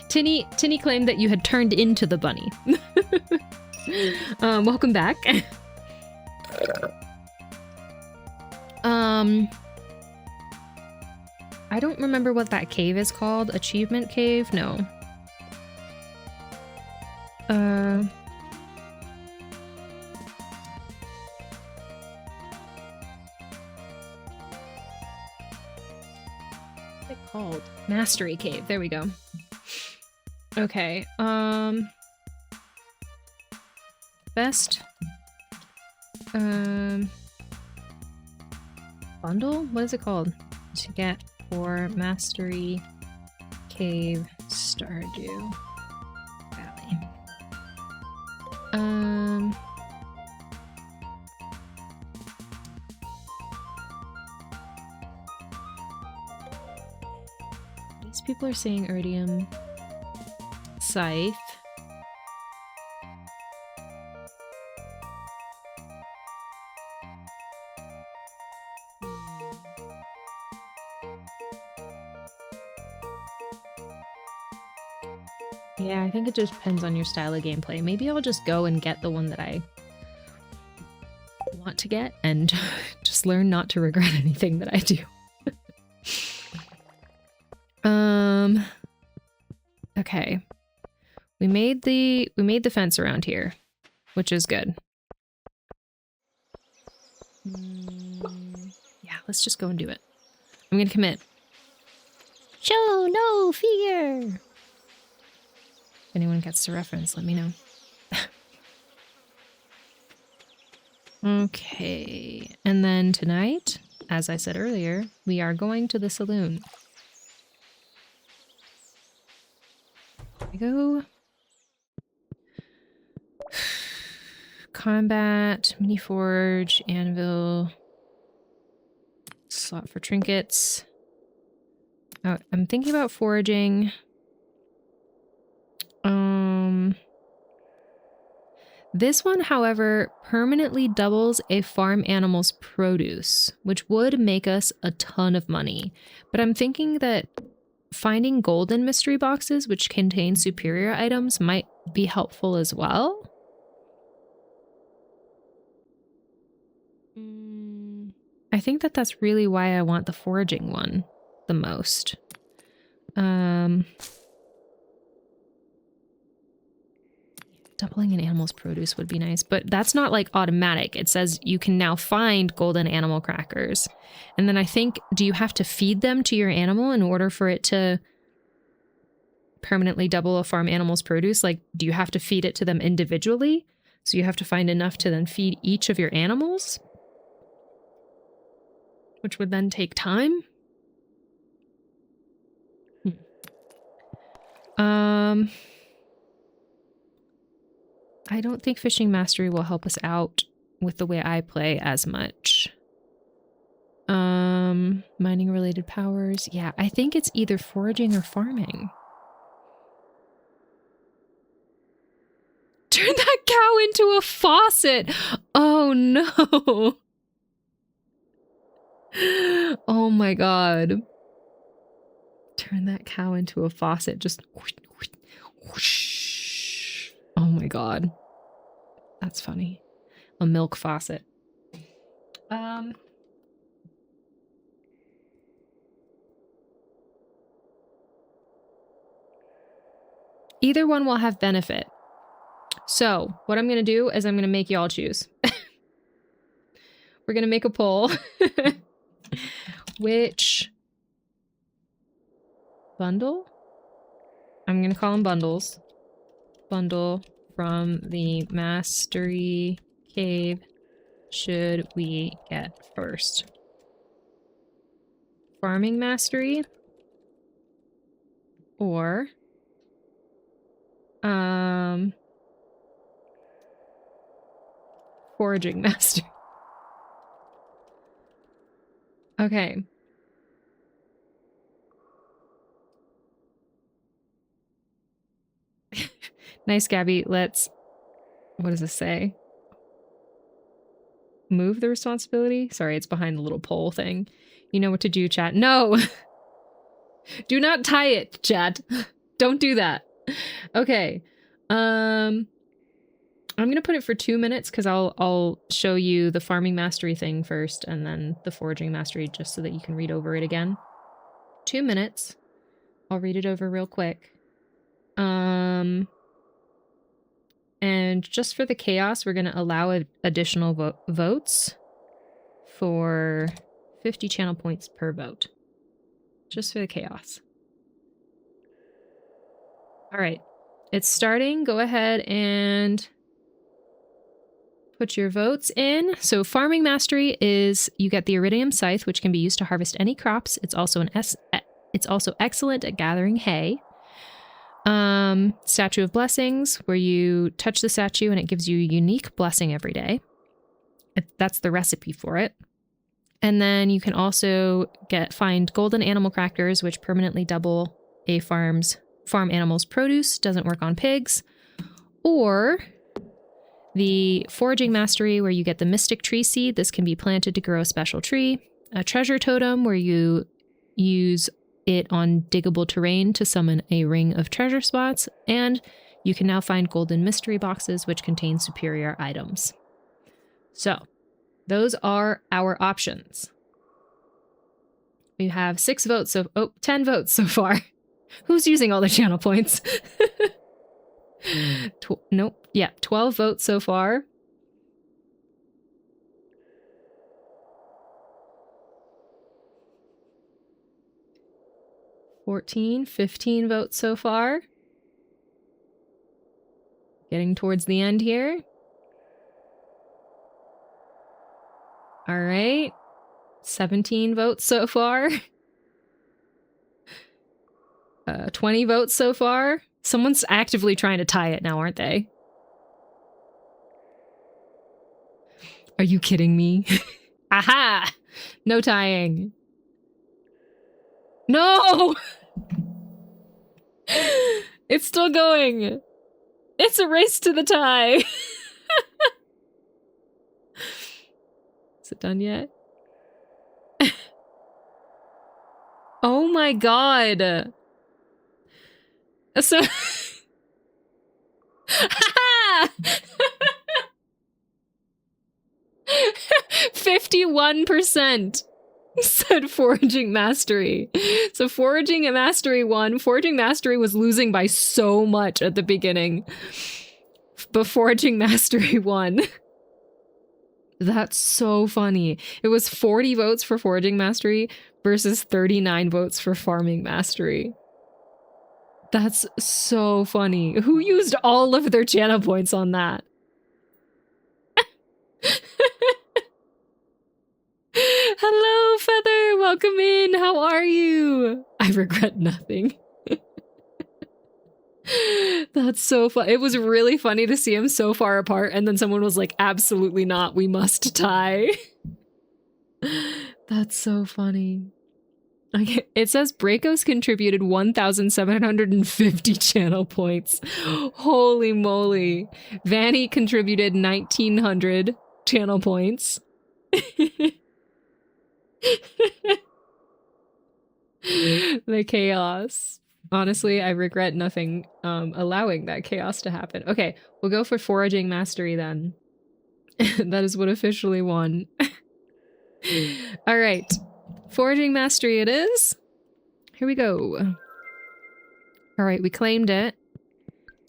Tinny claimed that you had turned into the bunny. Welcome back. I I don't remember what that cave is called. Achievement cave? No. What's it called? Mastery cave. There we go. Okay. Best bundle? What is it called? To get for Mastery Cave Stardew Valley. These people are saying Iridium Scythe. Yeah, I think it just depends on your style of gameplay. Maybe I'll just go and get the one that I want to get and just learn not to regret anything that I do. Okay. We made the fence around here, which is good. Yeah, let's just go and do it. I'm gonna commit. Show no fear. If anyone gets the reference, let me know. Okay, and then tonight, as I said earlier, we are going to the saloon. Here we go. Combat, mini forge, anvil, slot for trinkets. Oh, I'm thinking about foraging. This one, however, permanently doubles a farm animal's produce, which would make us a ton of money. But I'm thinking that finding golden mystery boxes, which contain superior items, might be helpful as well. I think that that's really why I want the foraging one the most. Doubling an animal's produce would be nice, but that's not like automatic. It says you can now find golden animal crackers. And then I think, do you have to feed them to your animal in order for it to permanently double a farm animal's produce? Like, do you have to feed it to them individually? So you have to find enough to then feed each of your animals? Which would then take time? I don't think Fishing Mastery will help us out with the way I play as much. Mining related powers. Yeah, I think it's either foraging or farming. Turn that cow into a faucet! Oh no! Oh my god. Turn that cow into a faucet. Just whoosh. Oh my god. That's funny. A milk faucet. Either one will have benefit. So, what I'm going to do is I'm going to make y'all choose. We're going to make a poll. Which bundle? I'm going to call them bundles. Bundle from the Mastery Cave should we get first? Farming Mastery or Foraging Mastery. Okay. Nice, Gabby. Let's... What does this say? Move the responsibility? Sorry, it's behind the little poll thing. You know what to do, chat. No! Do not tie it, chat. Don't do that. Okay. I'm gonna put it for 2 minutes because I'll show you the Farming Mastery thing first and then the Foraging Mastery just so that you can read over it again. 2 2 minutes. I'll read it over real quick. And just for the chaos, we're going to allow additional votes for 50 channel points per vote. Just for the chaos. All right. It's starting. Go ahead and put your votes in. So Farming Mastery is you get the Iridium Scythe, which can be used to harvest any crops. It's also it's also excellent at gathering hay. Statue of Blessings, where you touch the statue and it gives you a unique blessing every day. That's the recipe for it. And then you can also find golden animal crackers, which permanently double a farm animal's produce. Doesn't work on pigs. Or the Foraging Mastery, where you get the Mystic Tree Seed. This can be planted to grow a special tree. A Treasure Totem, where you use it on diggable terrain to summon a ring of treasure spots. And you can now find golden mystery boxes, which contain superior items. So those are our options. We have 10 votes so far. Who's using all the channel points? Nope. Yeah, 12 votes so far. $14, 15 votes so far. Getting towards the end here. All right. 17 votes so far. 20 votes so far. Someone's actively trying to tie it now, aren't they? Are you kidding me? Aha! No tying. No! It's still going. It's a race to the tie. Is it done yet? Oh my god. So 51% said Foraging Mastery. So Foraging Mastery won. Foraging Mastery was losing by so much at the beginning. But Foraging Mastery won. That's so funny. It was 40 votes for Foraging Mastery versus 39 votes for Farming Mastery. That's so funny. Who used all of their channel points on that? Hello, Feather. Welcome in. How are you? I regret nothing. That's so fun. It was really funny to see him so far apart, and then someone was like, absolutely not. We must tie. That's so funny. Okay, it says Bracos contributed 1,750 channel points. Holy moly. Vanny contributed 1,900 channel points. The chaos. Honestly, I regret nothing allowing that chaos to happen. Okay, we'll go for Foraging Mastery then. That is what officially won. All right. Foraging Mastery it is. Here we go. All right, we claimed it.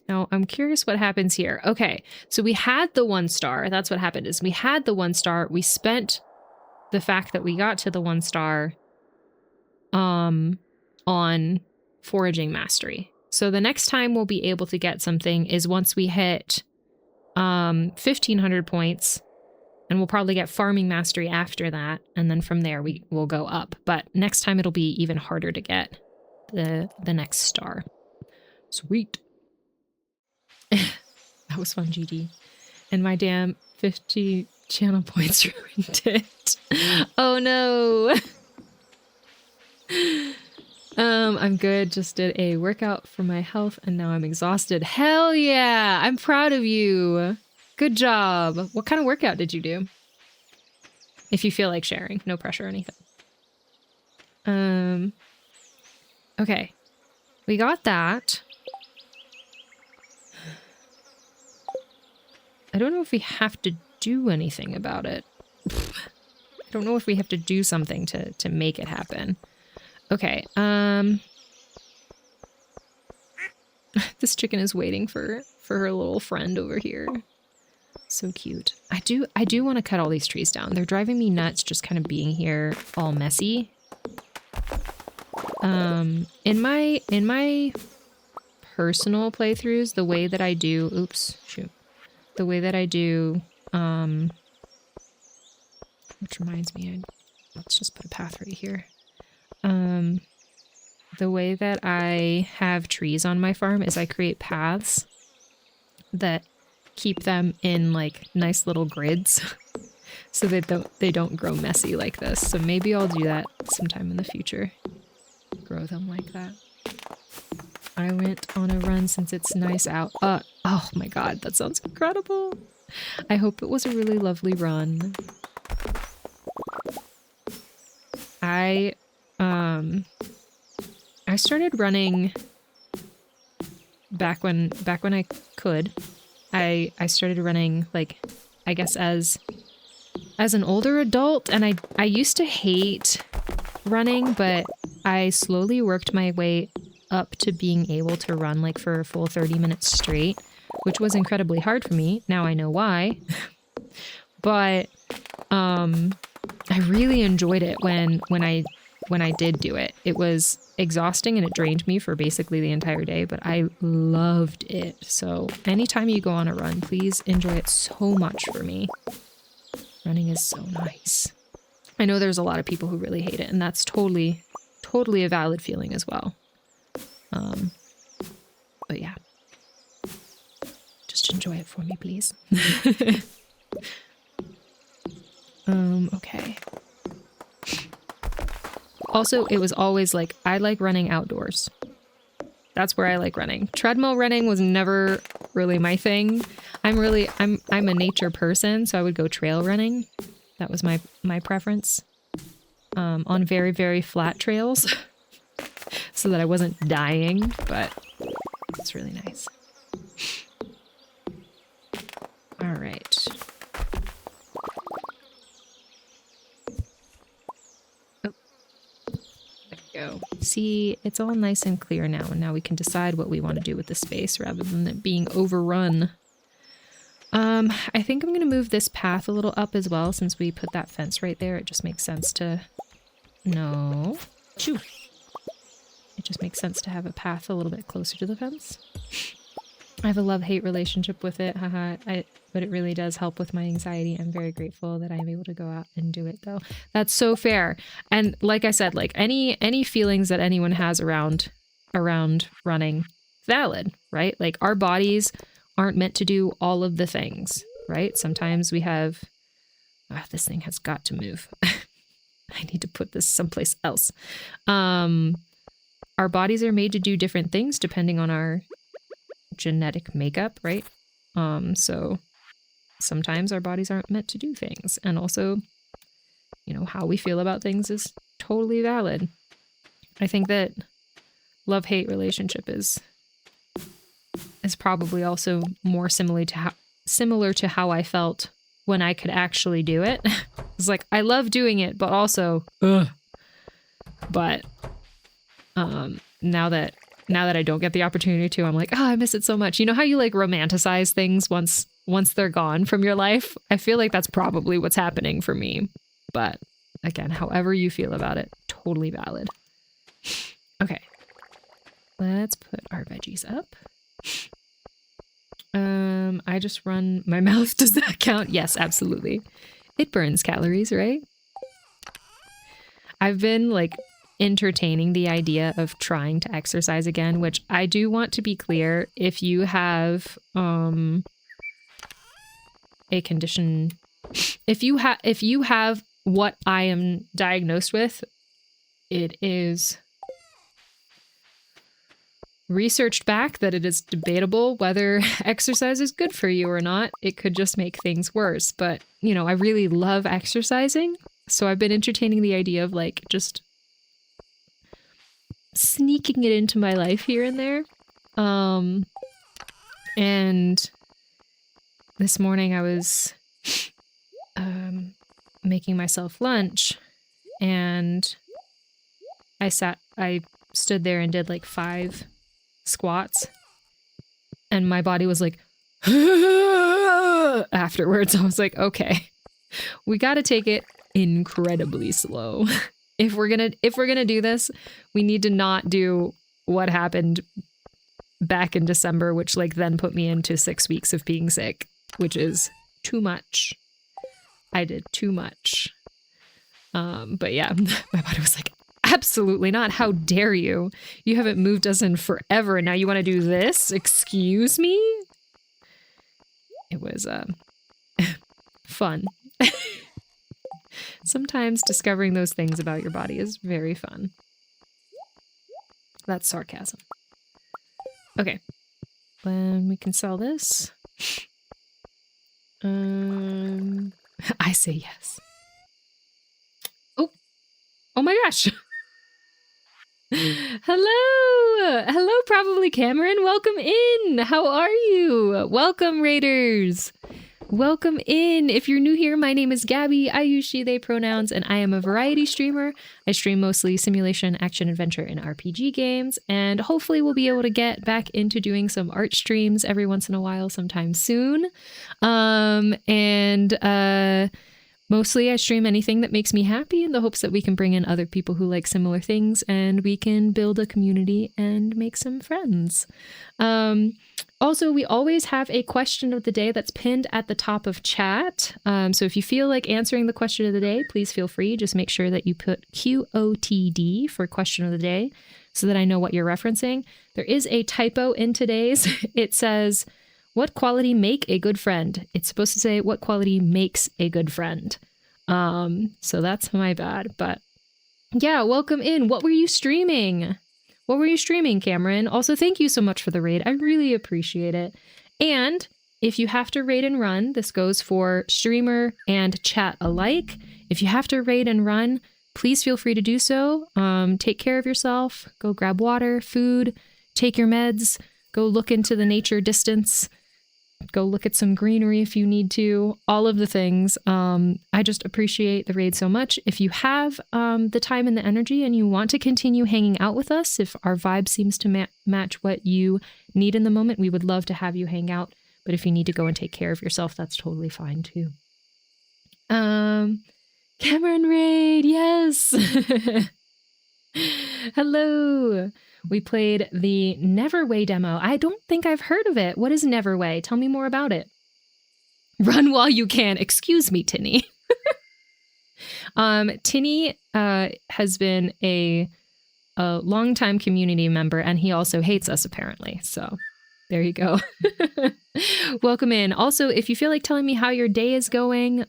Now, I'm curious what happens here. Okay, so we had the 1 star. That's what happened is we had the 1 star. We spent the fact that we got to the 1 star on Foraging Mastery. So the next time we'll be able to get something is once we hit 1,500 points. And we'll probably get Farming Mastery after that. And then from there, we will go up. But next time, it'll be even harder to get the next star. Sweet. That was fun, GG. And my damn 50 channel points ruined it. Oh, no. I'm good. Just did a workout for my health, and now I'm exhausted. Hell yeah! I'm proud of you. Good job. What kind of workout did you do? If you feel like sharing, no pressure or anything. Okay. We got that. I don't know if we have to do anything about it. I don't know if we have to do something to make it happen. Okay. This chicken is waiting for her little friend over here. So cute. I do want to cut all these trees down. They're driving me nuts just kind of being here all messy. In my personal playthroughs, the way that I do, oops, shoot. The way that I do, which reminds me, let's just put a path right here. The way that I have trees on my farm is I create paths that keep them in like nice little grids so that they don't grow messy like this. So maybe I'll do that sometime in the future. Grow them like that. I went on a run since it's nice out. Oh my god, that sounds incredible. I hope it was a really lovely run. I started running back when I could. I started running like I guess as an older adult, and I used to hate running, but I slowly worked my way up to being able to run like for a full 30 minutes straight, which was incredibly hard for me. Now I know why. But I really enjoyed it when I did do it. It was exhausting and it drained me for basically the entire day, but I loved it. So anytime you go on a run, please enjoy it so much for me. Running is so nice. I know there's a lot of people who really hate it, and that's totally a valid feeling as well. But yeah. Just enjoy it for me, please. Okay. Also, it was always like, I like running outdoors. That's where I like running. Treadmill running was never really my thing. I'm a nature person, so I would go trail running. That was my preference. On very, very flat trails. So that I wasn't dying, but it's really nice. All right. Oh. There we go. See, it's all nice and clear now, and now we can decide what we want to do with the space rather than it being overrun. I think I'm going to move this path a little up as well since we put that fence right there. It just makes sense to... No. Shoo. It just makes sense to have a path a little bit closer to the fence. I have a love-hate relationship with it, haha, but it really does help with my anxiety. I'm very grateful that I'm able to go out and do it, though. That's so fair. And like I said, like any feelings that anyone has around running, valid, right? Like our bodies aren't meant to do all of the things, right? Sometimes we have... this thing has got to move. I need to put this someplace else. Our bodies are made to do different things depending on our genetic makeup, right? So sometimes our bodies aren't meant to do things. And also, you know, how we feel about things is totally valid. I think that love-hate relationship is probably also more similar to how I felt when I could actually do it. It's like, I love doing it, but also, ugh. But now that I don't get the opportunity to, I'm like, oh, I miss it so much. You know how you like romanticize things once they're gone from your life? I feel like that's probably what's happening for me. But again, however you feel about it, totally valid. Okay. Let's put our veggies up. I just run my mouth. Does that count? Yes, absolutely. It burns calories, right? I've been like entertaining the idea of trying to exercise again, which I do want to be clear. If you have a condition, if you have what I am diagnosed with, it is researched back that it is debatable whether exercise is good for you or not. It could just make things worse. But, you know, I really love exercising. So I've been entertaining the idea of like just sneaking it into my life here and there. And this morning I was making myself lunch, and I stood there and did like 5 squats, and my body was like, afterwards. I was like, okay, we got to take it incredibly slow. If we're gonna do this, we need to not do what happened back in December, which like then put me into 6 weeks of being sick, which is too much. I did too much. But yeah, my body was like, absolutely not. How dare you? You haven't moved us in forever. Now you want to do this? Excuse me? It was fun. Sometimes discovering those things about your body is very fun. That's sarcasm. Okay. Then we can sell this. I say yes. Oh my gosh. Hello. Hello, probably Cameron. Welcome in. How are you? Welcome, Raiders. Welcome in. If you're new here, my name is Gaby. I use she, they pronouns, and I am a variety streamer. I stream mostly simulation, action, adventure, and RPG games, and hopefully we'll be able to get back into doing some art streams every once in a while sometime soon. Mostly I stream anything that makes me happy in the hopes that we can bring in other people who like similar things and we can build a community and make some friends. Also, we always have a question of the day that's pinned at the top of chat. So if you feel like answering the question of the day, please feel free. Just make sure that you put QOTD for question of the day so that I know what you're referencing. There is a typo in today's. It says, what quality make a good friend? It's supposed to say what quality makes a good friend. So that's my bad, but yeah, welcome in. What were you streaming? What were you streaming, Cameron? Also, thank you so much for the raid. I really appreciate it. And if you have to raid and run, this goes for streamer and chat alike. If you have to raid and run, please feel free to do so. Take care of yourself. Go grab water, food, take your meds, go look into the nature distance. Go look at some greenery if you need to, all of the things. I just appreciate the raid so much. If you have the time and the energy and you want to continue hanging out with us, if our vibe seems to match what you need in the moment, we would love to have you hang out. But if you need to go and take care of yourself, that's totally fine too. Cameron raid, yes. Hello. We played the Neverway demo. I don't think I've heard of it. What is Neverway? Tell me more about it. Run while you can. Excuse me, Tinny. Tinny has been a longtime community member, and he also hates us, apparently. So there you go. Welcome in. Also, if you feel like telling me how your day is going,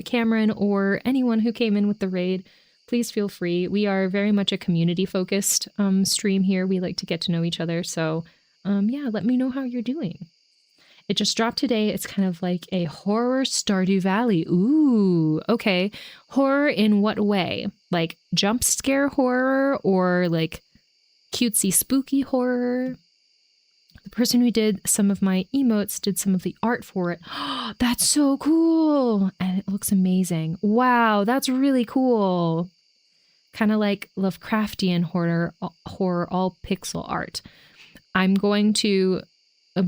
Cameron or anyone who came in with the raid, please feel free. We are very much a community-focused stream here. We like to get to know each other. So, yeah, let me know how you're doing. It just dropped today. It's kind of like a horror Stardew Valley. Ooh, okay. Horror in what way? Like jump scare horror or like cutesy spooky horror? The person who did some of my emotes did some of the art for it. That's so cool. And it looks amazing. Wow, that's really cool. Kind of like Lovecraftian horror, all pixel art. I'm going to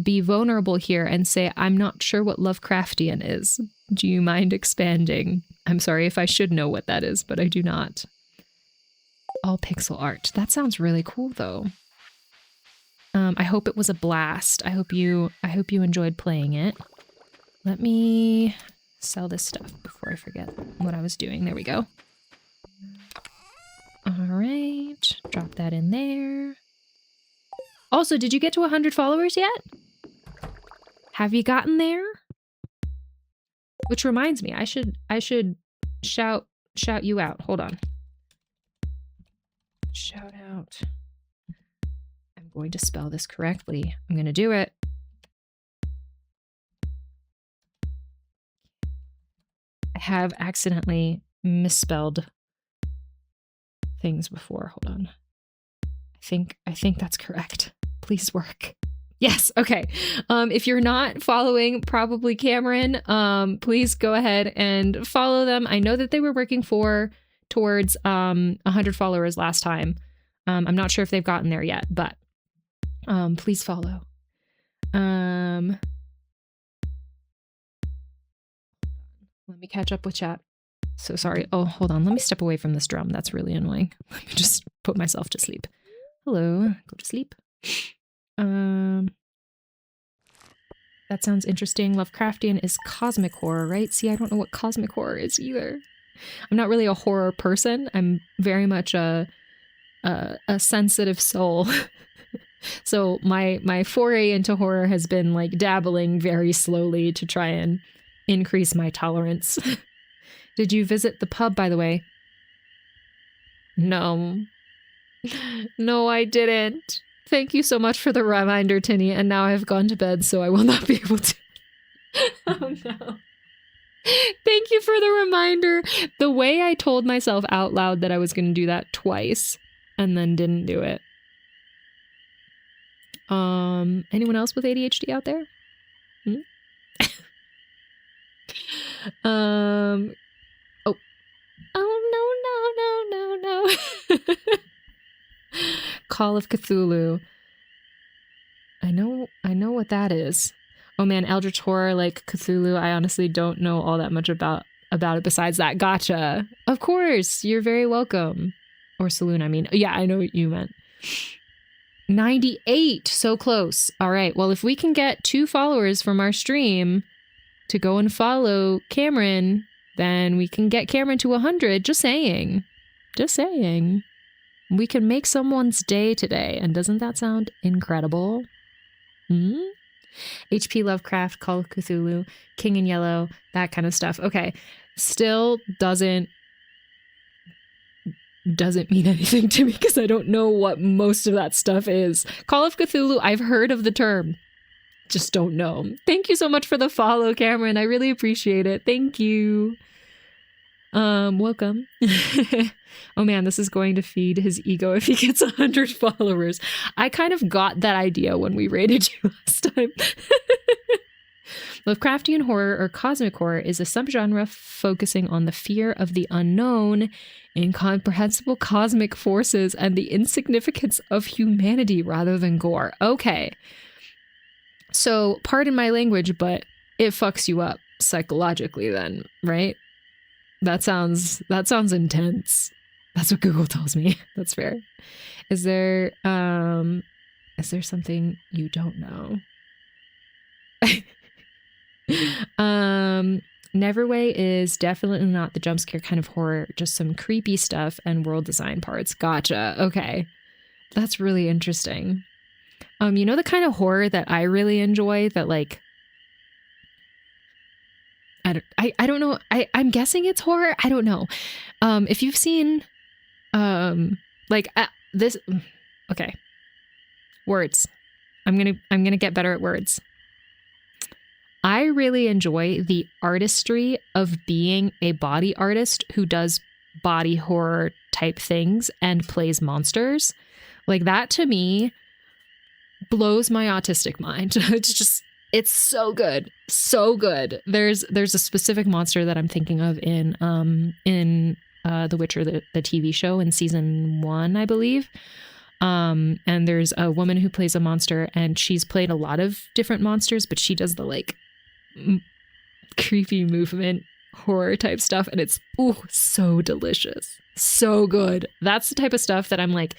be vulnerable here and say I'm not sure what Lovecraftian is. Do you mind expanding? I'm sorry if I should know what that is, but I do not. All pixel art. That sounds really cool, though. I hope it was a blast. I hope you enjoyed playing it. Let me sell this stuff before I forget what I was doing. There we go. All right, drop that in there. Also, did you get to 100 followers yet? Have you gotten there? Which reminds me, I should shout you out. Hold on. Shout out. I'm going to spell this correctly. I'm going to do it. I have accidentally misspelled things before. Hold on. I think that's correct. Please work. Yes. Okay. If you're not following probably Cameron, please go ahead and follow them. I know that they were working for towards 100 followers last time. I'm not sure if they've gotten there yet, but please follow. Let me catch up with chat. So sorry. Oh, hold on. Let me step away from this drum. That's really annoying. Let me just put myself to sleep. Hello. Go to sleep. That sounds interesting. Lovecraftian is cosmic horror, right? See, I don't know what cosmic horror is either. I'm not really a horror person. I'm very much a sensitive soul. So my foray into horror has been like dabbling very slowly to try and increase my tolerance. Did you visit the pub, by the way? No. No, I didn't. Thank you so much for the reminder, Tinny, and now I've gone to bed, so I will not be able to. Oh no. Thank you for the reminder. The way I told myself out loud that I was going to do that twice and then didn't do it. Anyone else with ADHD out there? Oh no. Call of Cthulhu. I know what that is. Oh man, Eldritch Horror, like Cthulhu, I honestly don't know all that much about it besides that. Gotcha. Of course, you're very welcome. Or Saloon, I mean. Yeah, I know what you meant. 98, so close. All right, well, if we can get 2 followers from our stream to go and follow Cameron, then we can get Cameron to 100. Just saying. We can make someone's day today, and doesn't that sound incredible? HP Lovecraft, Call of Cthulhu, King in Yellow, that kind of stuff. Okay, still doesn't mean anything to me because I don't know what most of that stuff is. Call of Cthulhu, I've heard of the term, just don't know. Thank you so much for the follow, Cameron. I really appreciate it. Thank you. Welcome. Oh man, this is going to feed his ego if he gets 100 followers. I kind of got that idea when we rated you last time. Lovecraftian horror or cosmic horror is a subgenre focusing on the fear of the unknown, incomprehensible cosmic forces, and the insignificance of humanity rather than gore. Okay. So, pardon my language, but it fucks you up psychologically then, right? That sounds intense. That's what Google tells me. That's fair. Is there something you don't know? Neverway is definitely not the jump scare kind of horror, just some creepy stuff and world design parts. Gotcha. Okay. That's really interesting. You know the kind of horror that I really enjoy that like I don't know. I'm guessing it's horror. I don't know. If you've seen this, okay. Words. I'm gonna get better at words. I really enjoy the artistry of being a body artist who does body horror type things and plays monsters. Like that to me blows my autistic mind. It's so good. So good. There's a specific monster that I'm thinking of in The Witcher, the TV show in season 1, I believe. And there's a woman who plays a monster and she's played a lot of different monsters, but she does the like creepy movement horror type stuff. And it's so delicious. So good. That's the type of stuff that I'm like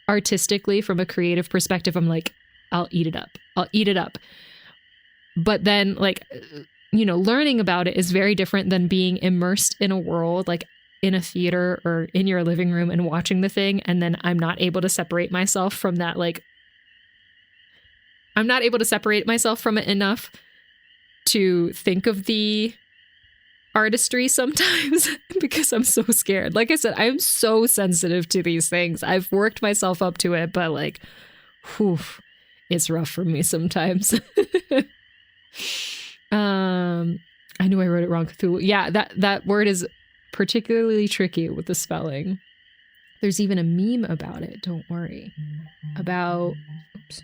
artistically from a creative perspective. I'm like, I'll eat it up. But then like, learning about it is very different than being immersed in a world, like in a theater or in your living room and watching the thing. And then I'm not able to separate myself from that. Like, I'm not able to separate myself from it enough to think of the artistry sometimes because I'm so scared. Like I said, I'm so sensitive to these things. I've worked myself up to it, but like, it's rough for me sometimes. I knew I wrote it wrong. Cthulhu. Yeah, that word is particularly tricky with the spelling. There's even a meme about it. Don't worry. About oops.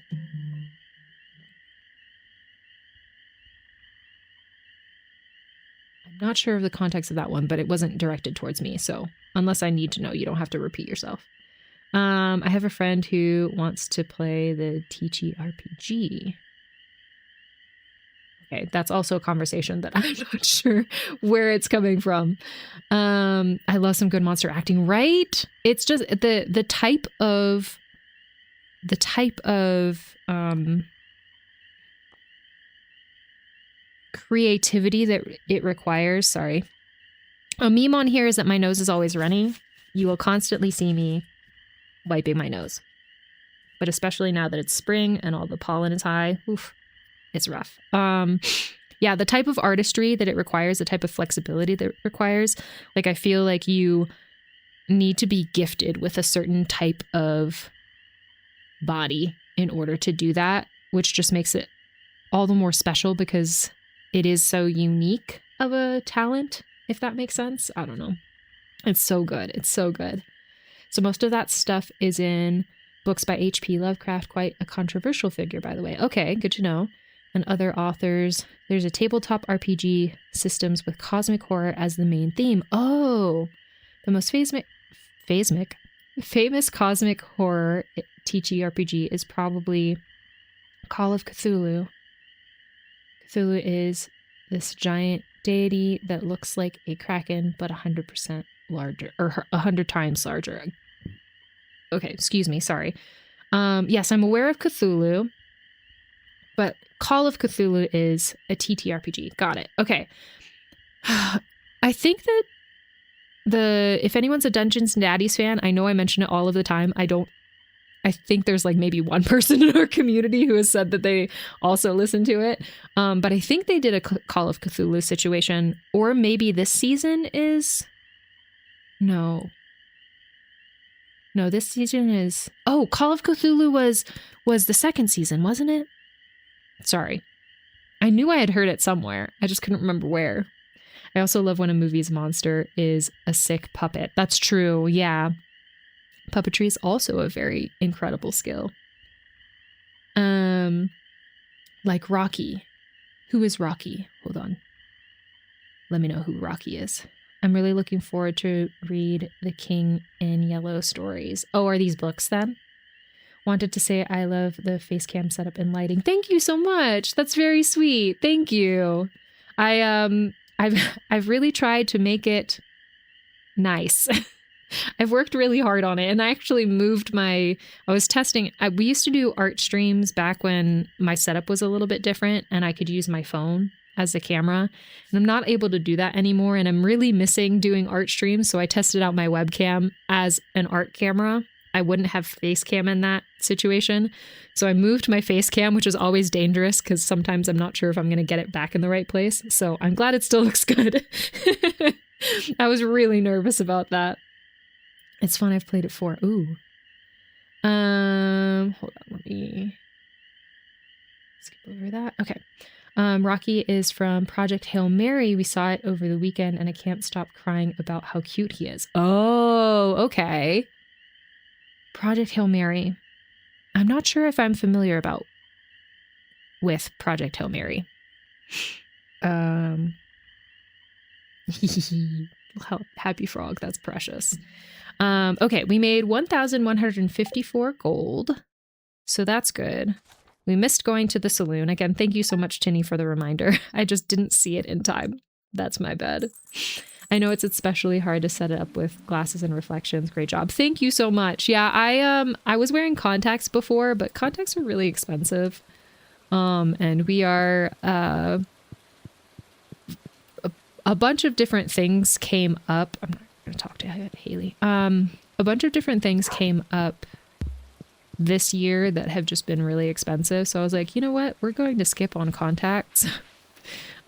I'm not sure of the context of that one, but it wasn't directed towards me. So unless I need to know, you don't have to repeat yourself. I have a friend who wants to play the TTRPG. Okay, that's also a conversation that I'm not sure where it's coming from. I love some good monster acting, right? It's just the type of creativity that it requires. Sorry. A meme on here is that my nose is always running. You will constantly see me wiping my nose. But especially now that it's spring and all the pollen is high, oof, it's rough. Yeah, the type of artistry that it requires, the type of flexibility that it requires, like I feel like you need to be gifted with a certain type of body in order to do that, which just makes it all the more special because it is so unique of a talent, if that makes sense. I don't know. It's so good. It's so good. So most of that stuff is in books by H.P. Lovecraft, quite a controversial figure, by the way. Okay, good to know. And other authors. There's a tabletop RPG systems with cosmic horror as the main theme. Oh, the most famous cosmic horror TTRPG is probably Call of Cthulhu. Cthulhu is this giant deity that looks like a kraken, but 100% larger, or 100 times larger. Okay, excuse me, sorry. Yes, I'm aware of Cthulhu, but Call of Cthulhu is a TTRPG. Got it. Okay. I think that if anyone's a Dungeons and Daddies fan, I know I mention it all of the time. I think there's like maybe one person in our community who has said that they also listen to it. But I think they did a Call of Cthulhu situation, or maybe this season is... No, this season is... Oh, Call of Cthulhu was the second season, wasn't it? Sorry. I knew I had heard it somewhere. I just couldn't remember where. I also love when a movie's monster is a sick puppet. That's true, yeah. Puppetry is also a very incredible skill. Like Rocky. Who is Rocky? Hold on. Let me know who Rocky is. I'm really looking forward to read the King in Yellow stories. Oh, are these books then? Wanted to say I love the facecam setup and lighting. Thank you so much. That's very sweet. Thank you. I've really tried to make it nice. I've worked really hard on it, and I actually moved I was testing. We used to do art streams back when my setup was a little bit different and I could use my phone as a camera, and I'm not able to do that anymore, and I'm really missing doing art streams, so I tested out my webcam as an art camera. I wouldn't have face cam in that situation, so I moved my face cam, which is always dangerous because sometimes I'm not sure if I'm going to get it back in the right place, so I'm glad it still looks good. I was really nervous about that. It's fun. I've played it for. Ooh. Hold on. Let me skip over that. Okay. Rocky is from Project Hail Mary. We saw it over the weekend and I can't stop crying about how cute he is. Oh, okay. Project Hail Mary. I'm not sure if I'm familiar with Project Hail Mary. Happy frog. That's precious. Okay, we made 1,154 gold. So that's good. We missed going to the saloon. Again, thank you so much, Tinny, for the reminder. I just didn't see it in time. That's my bad. I know it's especially hard to set it up with glasses and reflections. Great job. Thank you so much. Yeah, I was wearing contacts before, but contacts are really expensive. And we are a bunch of different things came up. I'm not going to talk to Haley. A bunch of different things came up this year that have just been really expensive. So I was like, you know what? We're going to skip on contacts.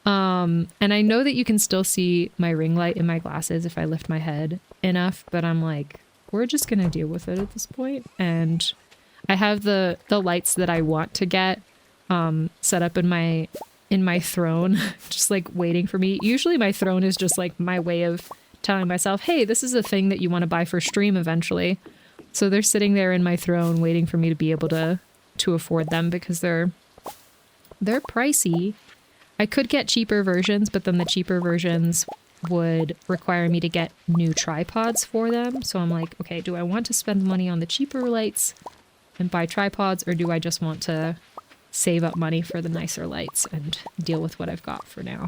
And I know that you can still see my ring light in my glasses if I lift my head enough, but I'm like, we're just going to deal with it at this point. And I have the lights that I want to get set up in my throne, just like waiting for me. Usually my throne is just like my way of telling myself, hey, this is a thing that you want to buy for stream eventually. So they're sitting there in my throne waiting for me to be able to afford them because they're pricey. I could get cheaper versions, but then the cheaper versions would require me to get new tripods for them. So I'm like, okay, do I want to spend money on the cheaper lights and buy tripods, or do I just want to save up money for the nicer lights and deal with what I've got for now?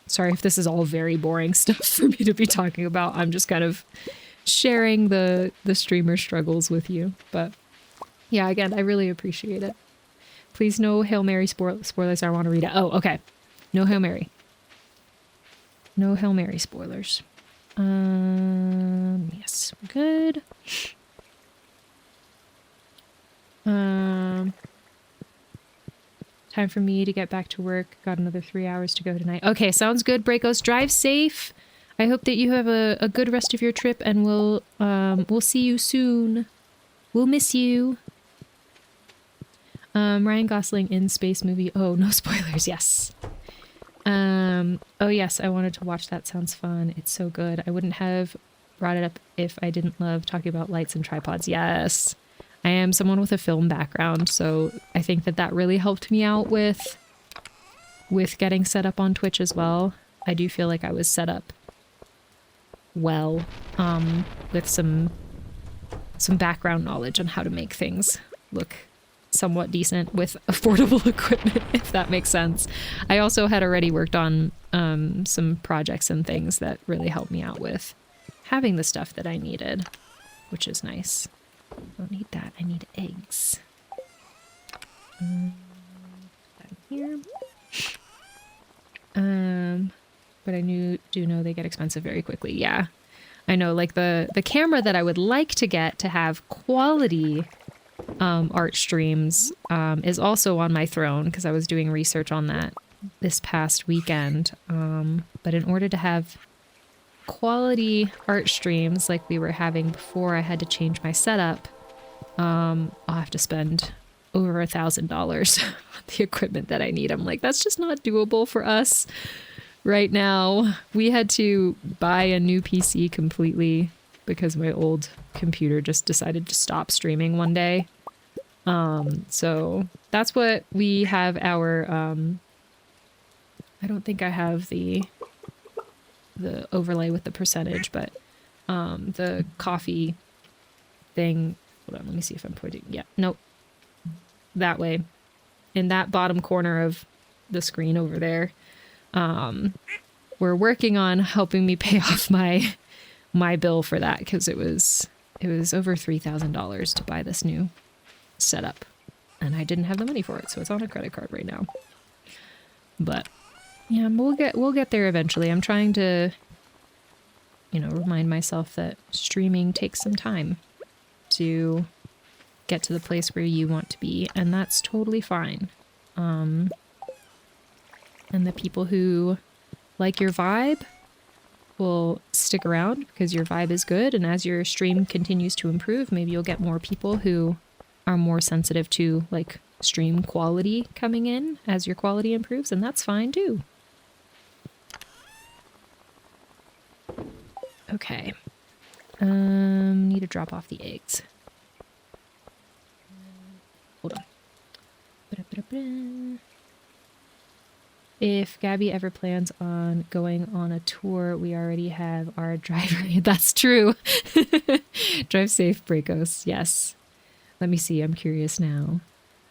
Sorry if this is all very boring stuff for me to be talking about. I'm just kind of sharing the streamer struggles with you. But yeah, again, I really appreciate it. Please no Hail Mary spoilers. I want to read it. Oh, okay. No Hail Mary. No Hail Mary spoilers. Yes, good. Time for me to get back to work. Got another 3 hours to go tonight. Okay, sounds good, Breakos. Drive safe. I hope that you have a good rest of your trip, and we'll see you soon. We'll miss you. Ryan Gosling in space movie. Oh, no spoilers. Yes. Oh yes, I wanted to watch that. Sounds fun. It's so good. I wouldn't have brought it up if I didn't love talking about lights and tripods. Yes. I am someone with a film background, so I think that really helped me out with getting set up on Twitch as well. I do feel like I was set up well, with some background knowledge on how to make things look somewhat decent with affordable equipment, if that makes sense. I also had already worked on some projects and things that really helped me out with having the stuff that I needed, which is nice. I don't need that. I need eggs. That here. But I do know they get expensive very quickly. Yeah, I know. Like the camera that I would like to get to have quality art streams is also on my throne, because I was doing research on that this past weekend. But in order to have quality art streams like we were having before, I had to change my setup. I'll have to spend over $1,000 on the equipment that I need. I'm like, that's just not doable for us right now. We had to buy a new PC completely because my old computer just decided to stop streaming one day. So that's what we have our, I don't think I have the overlay with the percentage, but the coffee thing, hold on, let me see if I'm pointing. Yeah, nope. That way. In that bottom corner of the screen over there. We're working on helping me pay off my bill for that, because it was over $3,000 to buy this new setup, and I didn't have the money for it, so it's on a credit card right now. But yeah, we'll get there eventually. I'm trying to, remind myself that streaming takes some time to get to the place where you want to be, and that's totally fine. And the people who like your vibe will stick around because your vibe is good, and as your stream continues to improve, maybe you'll get more people who are more sensitive to like stream quality coming in as your quality improves, and that's fine too. Okay. Need to drop off the eggs. Hold on. Ba-da-ba-da-ba. If Gaby ever plans on going on a tour, we already have our driver. That's true. Drive safe, Breakos. Yes. Let me see. I'm curious now.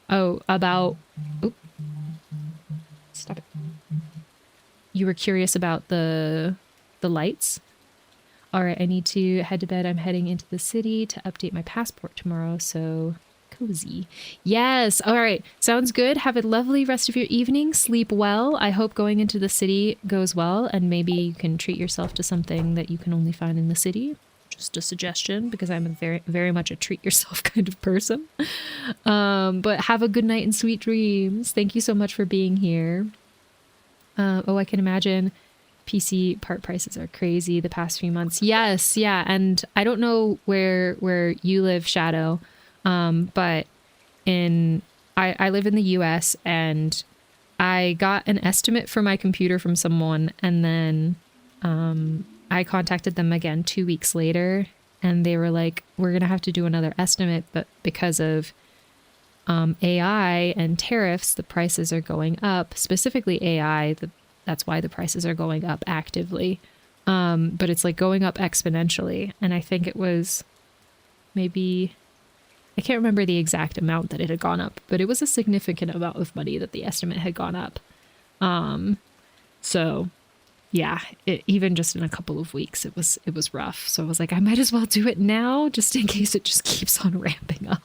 Oh, about... Oop. Stop it. You were curious about the lights? All right, I need to head to bed. I'm heading into the city to update my passport tomorrow, so cozy. Yes, all right. Sounds good. Have a lovely rest of your evening. Sleep well. I hope going into the city goes well, and maybe you can treat yourself to something that you can only find in the city. Just a suggestion, because I'm a very, very much a treat yourself kind of person. But have a good night and sweet dreams. Thank you so much for being here. Oh, I can imagine PC part prices are crazy the past few months. Yes, yeah, and I don't know where you live, Shadow, but I live in the US, and I got an estimate for my computer from someone, and then I contacted them again 2 weeks later, and they were like, we're gonna have to do another estimate, but because of AI and tariffs, the prices are going up. Specifically AI, that's why the prices are going up actively. But it's like going up exponentially. And I think it was maybe, I can't remember the exact amount that it had gone up, but it was a significant amount of money that the estimate had gone up. So yeah, even just in a couple of weeks, it was rough. So I was like, I might as well do it now just in case it just keeps on ramping up.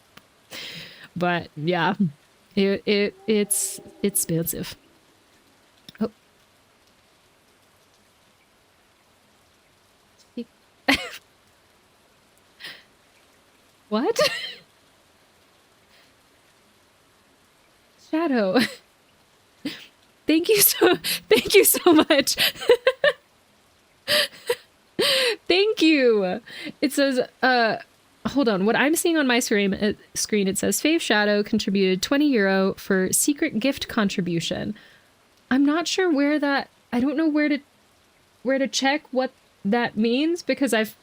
But yeah, it's expensive. Oh. What? Shadow. Thank you so much. Thank you. It says, hold on. What I'm seeing on my screen, it says Fave Shadow contributed €20 for secret gift contribution. I'm not sure where that, I don't know where to check what that means because I've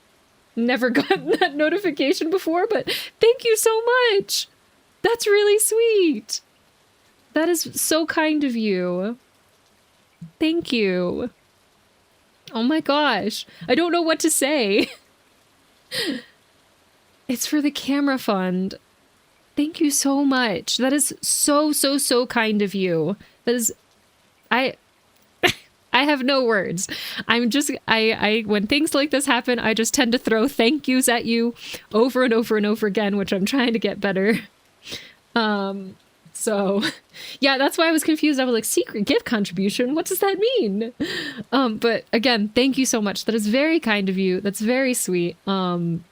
never gotten that notification before, but thank you so much. That's really sweet. That is so kind of you. Thank you. Oh my gosh. I don't know what to say. It's for the camera fund. Thank you so much. That is so kind of you. That is, I have no words. I'm just, when things like this happen, I just tend to throw thank yous at you over and over and over again, which I'm trying to get better. So yeah, that's why I was confused. I was like, secret gift contribution. What does that mean? But again, thank you so much. That is very kind of you. That's very sweet. And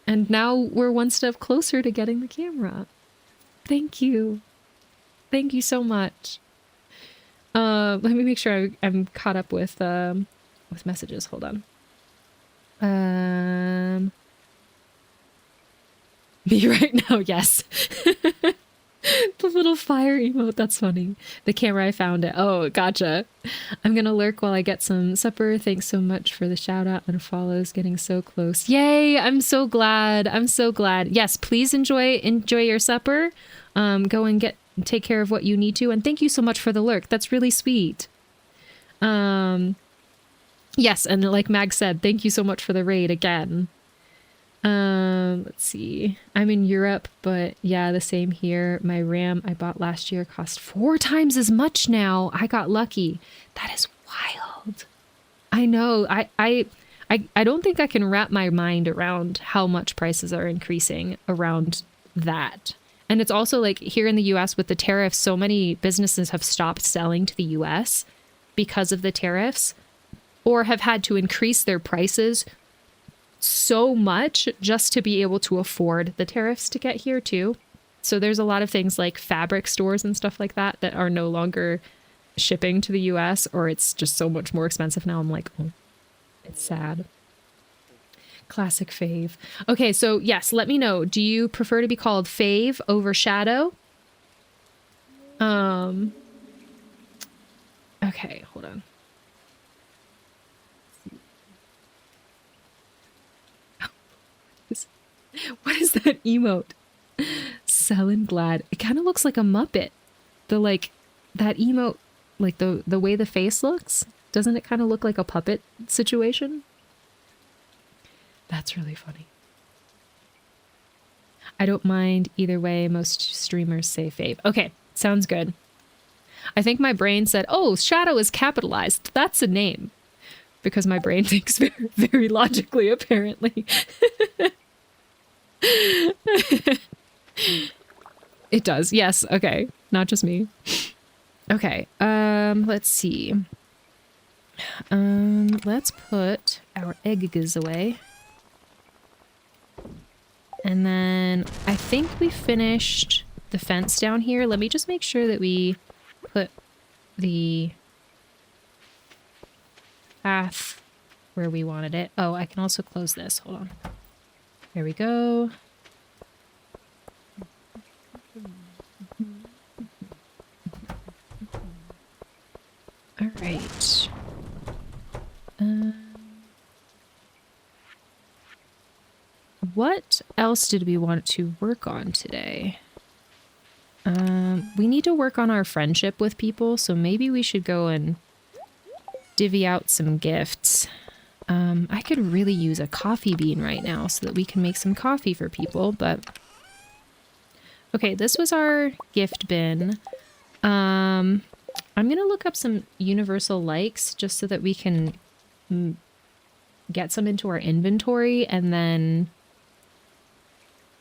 now we're one step closer to getting the camera. Thank you. Thank you so much. Let me make sure I'm caught up with messages. Hold on. Me right now. Yes. The little fire emote, that's funny. The camera, I found it. Oh, gotcha. I'm gonna lurk while I get some supper. Thanks so much for the shout out and follows. Getting so close. Yay! I'm so glad. I'm so glad. Yes, please enjoy your supper. Go and take care of what you need to. And thank you so much for the lurk. That's really sweet. Yes, and like Mag said, thank you so much for the raid again. Let's see. I'm in Europe, but yeah, the same here. My RAM I bought last year cost 4 times as much now. I got lucky. That is wild. I know. I don't think I can wrap my mind around how much prices are increasing around that. And it's also like here in the US with the tariffs, so many businesses have stopped selling to the US because of the tariffs or have had to increase their prices so much just to be able to afford the tariffs to get here too. So there's a lot of things like fabric stores and stuff like that are no longer shipping to the US, or it's just so much more expensive now. I'm like, oh, it's sad. Classic Fave. Okay, so yes, let me know. Do you prefer to be called Fave over Shadow? Okay, hold on. What is that emote? Selling glad. It kind of looks like a Muppet. That emote, like the way the face looks. Doesn't it kind of look like a puppet situation? That's really funny. I don't mind either way. Most streamers say Fave. Okay, sounds good. I think my brain said, oh, Shadow is capitalized. That's a name. Because my brain thinks very, very logically, apparently. It does. Yes. Okay. Not just me. Okay. Let's see. Let's put our eggs away. And then I think we finished the fence down here. Let me just make sure that we put the path where we wanted it. Oh, I can also close this. Hold on. There we go. All right. What else did we want to work on today? We need to work on our friendship with people, so maybe we should go and divvy out some gifts. I could really use a coffee bean right now so that we can make some coffee for people, but... Okay, this was our gift bin. I'm gonna look up some universal likes just so that we can get some into our inventory and then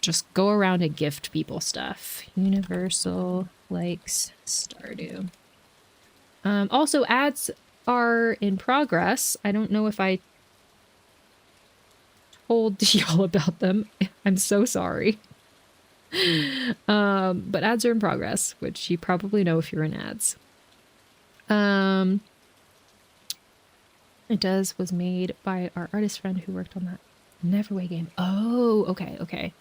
just go around and gift people stuff. Universal likes Stardew. Also, ads are in progress. I don't know if I told y'all about them. I'm so sorry. But ads are in progress, which you probably know if you're in ads. It was made by our artist friend who worked on that Neverway game. Oh, okay, okay.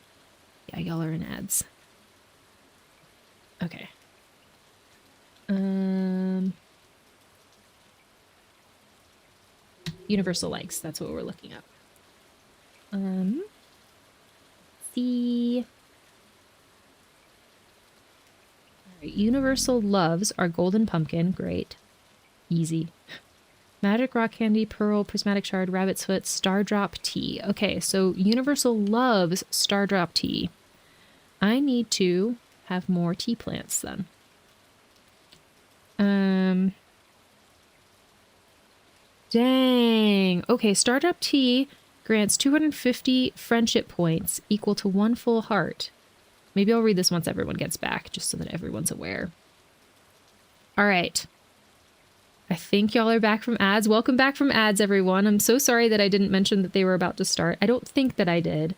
Yeah, y'all are in ads. Okay. Universal likes, that's what we're looking up. See. Alright, universal loves are golden pumpkin, great. Easy. Magic rock candy, pearl, prismatic shard, rabbit's foot, stardrop tea. Okay, so universal loves stardrop tea. I need to have more tea plants then. Dang. Okay, stardrop tea grants 250 friendship points equal to 1 full heart. Maybe I'll read this once everyone gets back, just so that everyone's aware. All right. I think y'all are back from ads. Welcome back from ads, everyone. I'm so sorry that I didn't mention that they were about to start. I don't think that I did.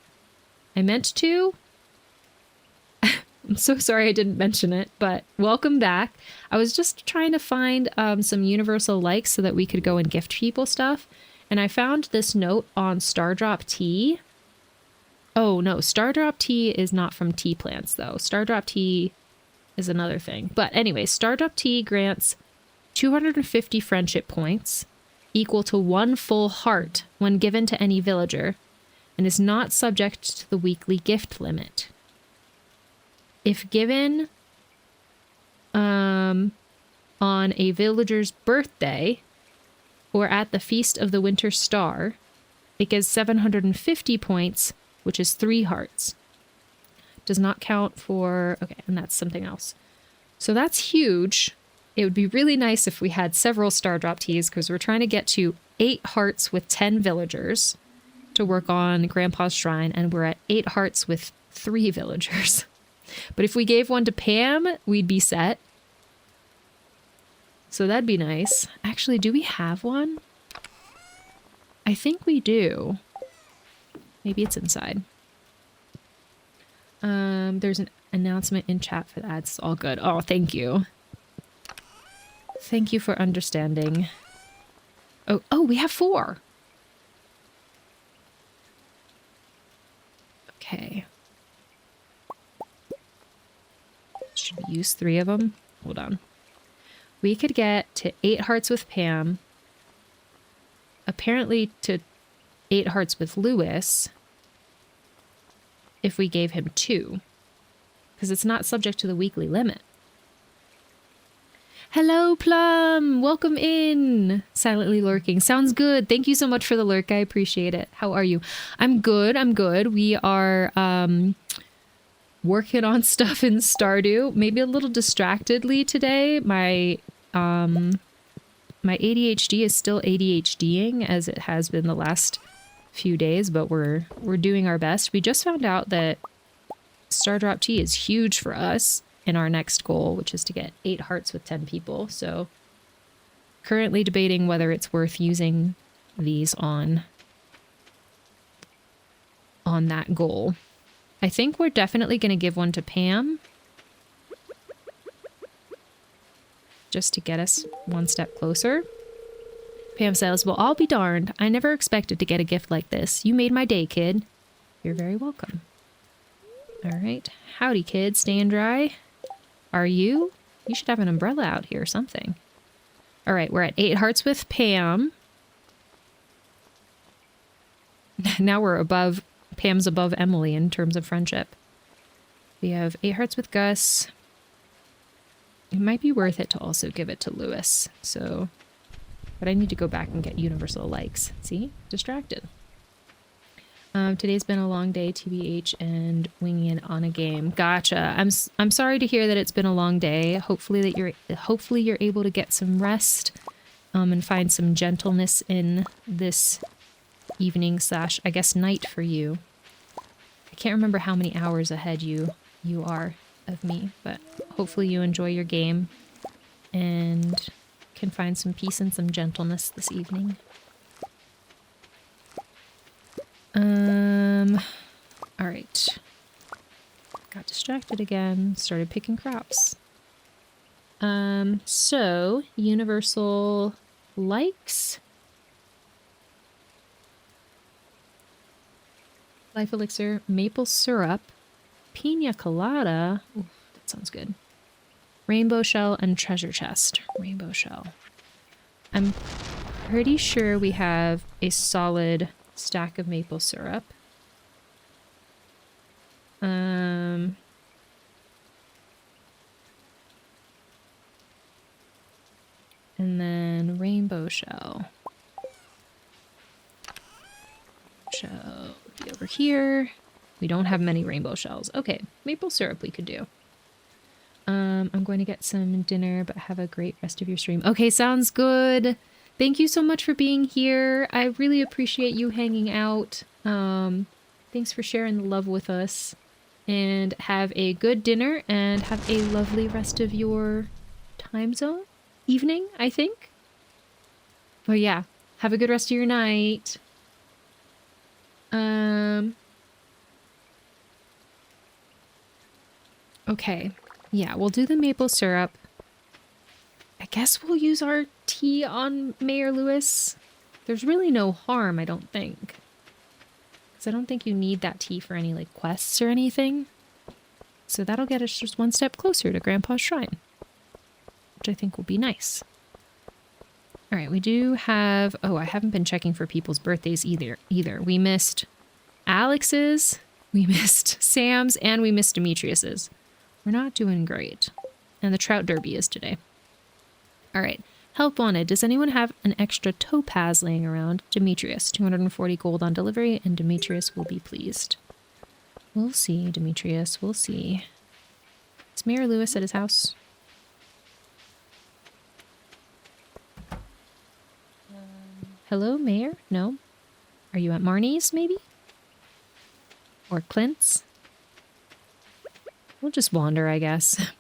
I meant to. I'm so sorry I didn't mention it, but welcome back. I was just trying to find some universal likes so that we could go and gift people stuff. And I found this note on Stardrop Tea. Oh, no, Stardrop Tea is not from tea plants, though. Stardrop Tea is another thing. But anyway, Stardrop Tea grants 250 friendship points, equal to 1 full heart when given to any villager, and is not subject to the weekly gift limit. If given on a villager's birthday or at the Feast of the Winter Star, it gives 750 points, which is 3 hearts. Does not count for... Okay, and that's something else. So that's huge. It would be really nice if we had several Stardrop Teas, because we're trying to get to 8 hearts with 10 villagers to work on Grandpa's Shrine, and we're at 8 hearts with 3 villagers. But if we gave one to Pam, we'd be set. So that'd be nice. Actually, do we have one? I think we do. Maybe it's inside. There's an announcement in chat for the ads. It's all good. Oh, thank you. Thank you for understanding. Oh, we have 4. Okay. Should we use 3 of them? Hold on. We could get to 8 hearts with Pam. Apparently to 8 hearts with Lewis. If we gave him 2. Because it's not subject to the weekly limit. Hello, Plum! Welcome in! Silently lurking. Sounds good. Thank you so much for the lurk. I appreciate it. How are you? I'm good. I'm good. We are working on stuff in Stardew. Maybe a little distractedly today. My ADHD is still ADHDing as it has been the last few days, but we're doing our best. We just found out that Stardrop Tea is huge for us in our next goal, which is to get 8 hearts with 10 people. So currently debating whether it's worth using these on that goal. I think we're definitely going to give one to Pam. Just to get us one step closer. Pam says, well, I'll be darned. I never expected to get a gift like this. You made my day, kid. You're very welcome. All right. Howdy, kid. Staying dry? Are you? You should have an umbrella out here or something. All right. We're at 8 hearts with Pam. Now we're above... Pam's above Emily in terms of friendship. We have 8 hearts with Gus. It might be worth it to also give it to Lewis. So, but I need to go back and get universal likes. See? Distracted. Today's been a long day, TBH, and winging it on a game. Gotcha. I'm sorry to hear that it's been a long day. Hopefully you're able to get some rest, and find some gentleness in this evening / I guess night for you. I can't remember how many hours ahead you are of me, but hopefully you enjoy your game and can find some peace and some gentleness this evening. All right. Got distracted again. Started picking crops. So universal likes. Life elixir, maple syrup, pina colada. Ooh, that sounds good. Rainbow shell and treasure chest. Rainbow shell. I'm pretty sure we have a solid stack of maple syrup. And then rainbow shell. Shell would be over here. We don't have many rainbow shells. Okay, maple syrup we could do. I'm going to get some dinner, but have a great rest of your stream. Okay, sounds good. Thank you so much for being here. I really appreciate you hanging out. Thanks for sharing the love with us. And have a good dinner and have a lovely rest of your time zone. Evening, I think. Oh yeah, have a good rest of your night. Okay, yeah, we'll do the maple syrup. I guess we'll use our tea on Mayor Lewis. There's really no harm, I don't think. Because I don't think you need that tea for any, like, quests or anything. So that'll get us just one step closer to Grandpa's shrine. Which I think will be nice. Alright, we do have... Oh, I haven't been checking for people's birthdays either. We missed Alex's, we missed Sam's, and we missed Demetrius's. We're not doing great. And the Trout Derby is today. Alright, help wanted. Does anyone have an extra topaz laying around? Demetrius, 240 gold on delivery, and Demetrius will be pleased. We'll see, Demetrius, we'll see. Is Mayor Lewis at his house? Hello, Mayor? No? Are you at Marnie's, maybe? Or Clint's? We'll just wander, I guess.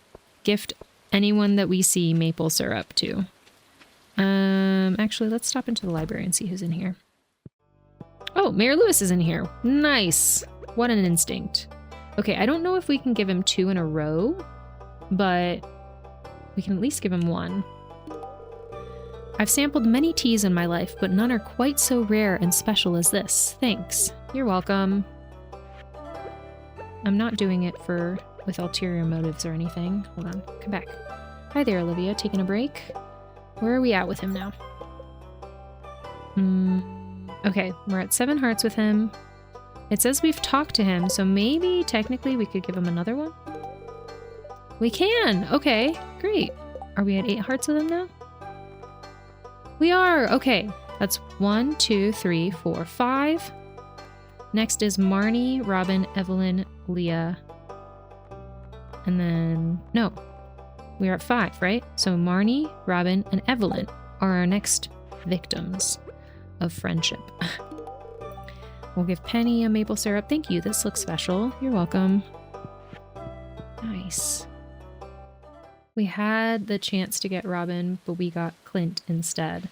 Gift anyone that we see maple syrup to. Actually, let's stop into the library and see who's in here. Oh, Mayor Lewis is in here. Nice. What an instinct. Okay, I don't know if we can give him 2 in a row, but we can at least give him 1. I've sampled many teas in my life, but none are quite so rare and special as this. Thanks. You're welcome. I'm not doing it with ulterior motives or anything. Hold on. Come back. Hi there, Olivia. Taking a break? Where are we at with him now? Okay, we're at 7 hearts with him. It says we've talked to him, so maybe technically we could give him another one? We can! Okay, great. Are we at 8 hearts with him now? We are! Okay, that's 1, 2, 3, 4, 5. Next is Marnie, Robin, Evelyn, Leah. And then... No. We're at 5, right? So Marnie, Robin, and Evelyn are our next victims of friendship. We'll give Penny a maple syrup. Thank you. This looks special. You're welcome. Nice. We had the chance to get Robin, but we got Clint instead.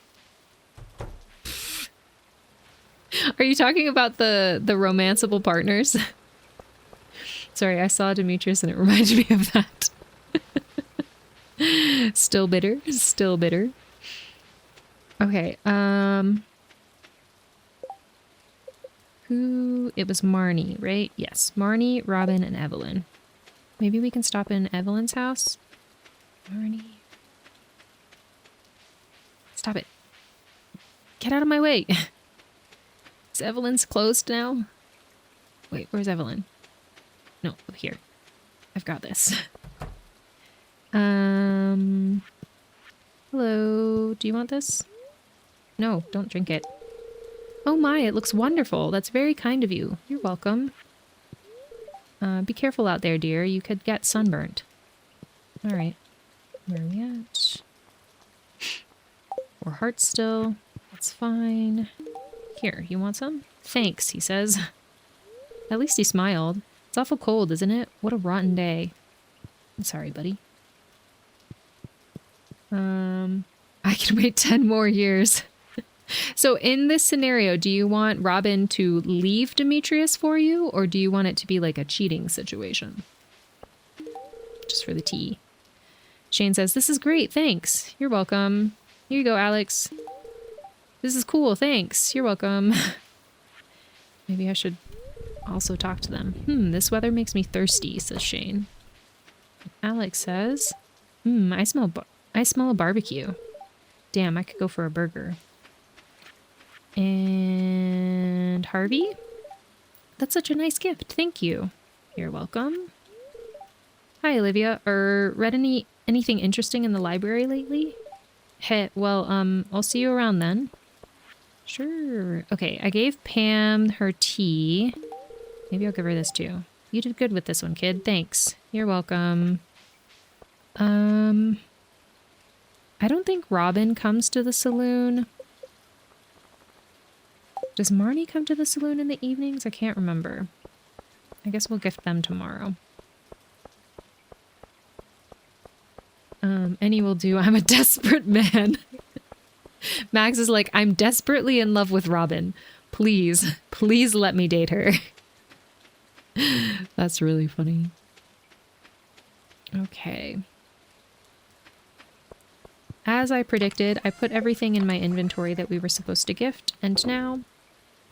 Are you talking about the romanceable partners? Sorry, I saw Demetrius and it reminded me of that. Still bitter. Still bitter. Okay, who... It was Marnie, right? Yes, Marnie, Robin, and Evelyn. Maybe we can stop in Evelyn's house? Marnie... Stop it. Get out of my way. Is Evelyn's closed now? Wait, where's Evelyn? No, up here. I've got this. Hello, do you want this? No, don't drink it. Oh my, it looks wonderful. That's very kind of you. You're welcome. Be careful out there, dear. You could get sunburnt. All right. Where are we at? 4 hearts still. That's fine. Here, you want some? Thanks, he says. At least he smiled. It's awful cold, isn't it? What a rotten day. I'm sorry, buddy. I can wait 10 more years. So in this scenario, do you want Robin to leave Demetrius for you, or do you want it to be like a cheating situation? Just for the tea. Shane says, this is great, thanks. You're welcome. Here you go, Alex. This is cool, thanks. You're welcome. Maybe I should also talk to them. This weather makes me thirsty, says Shane. Alex says, I smell a barbecue. Damn, I could go for a burger. And Harvey? That's such a nice gift. Thank you. You're welcome. Hi, Olivia. Read anything interesting in the library lately? Hey, well, I'll see you around then. Sure. Okay, I gave Pam her tea. Maybe I'll give her this too. You did good with this one, kid. Thanks. You're welcome. I don't think Robin comes to the saloon. Does Marnie come to the saloon in the evenings? I can't remember. I guess we'll gift them tomorrow. Any will do. I'm a desperate man. Max is like, I'm desperately in love with Robin. Please, please let me date her. That's really funny. Okay. As I predicted, I put everything in my inventory that we were supposed to gift, and now,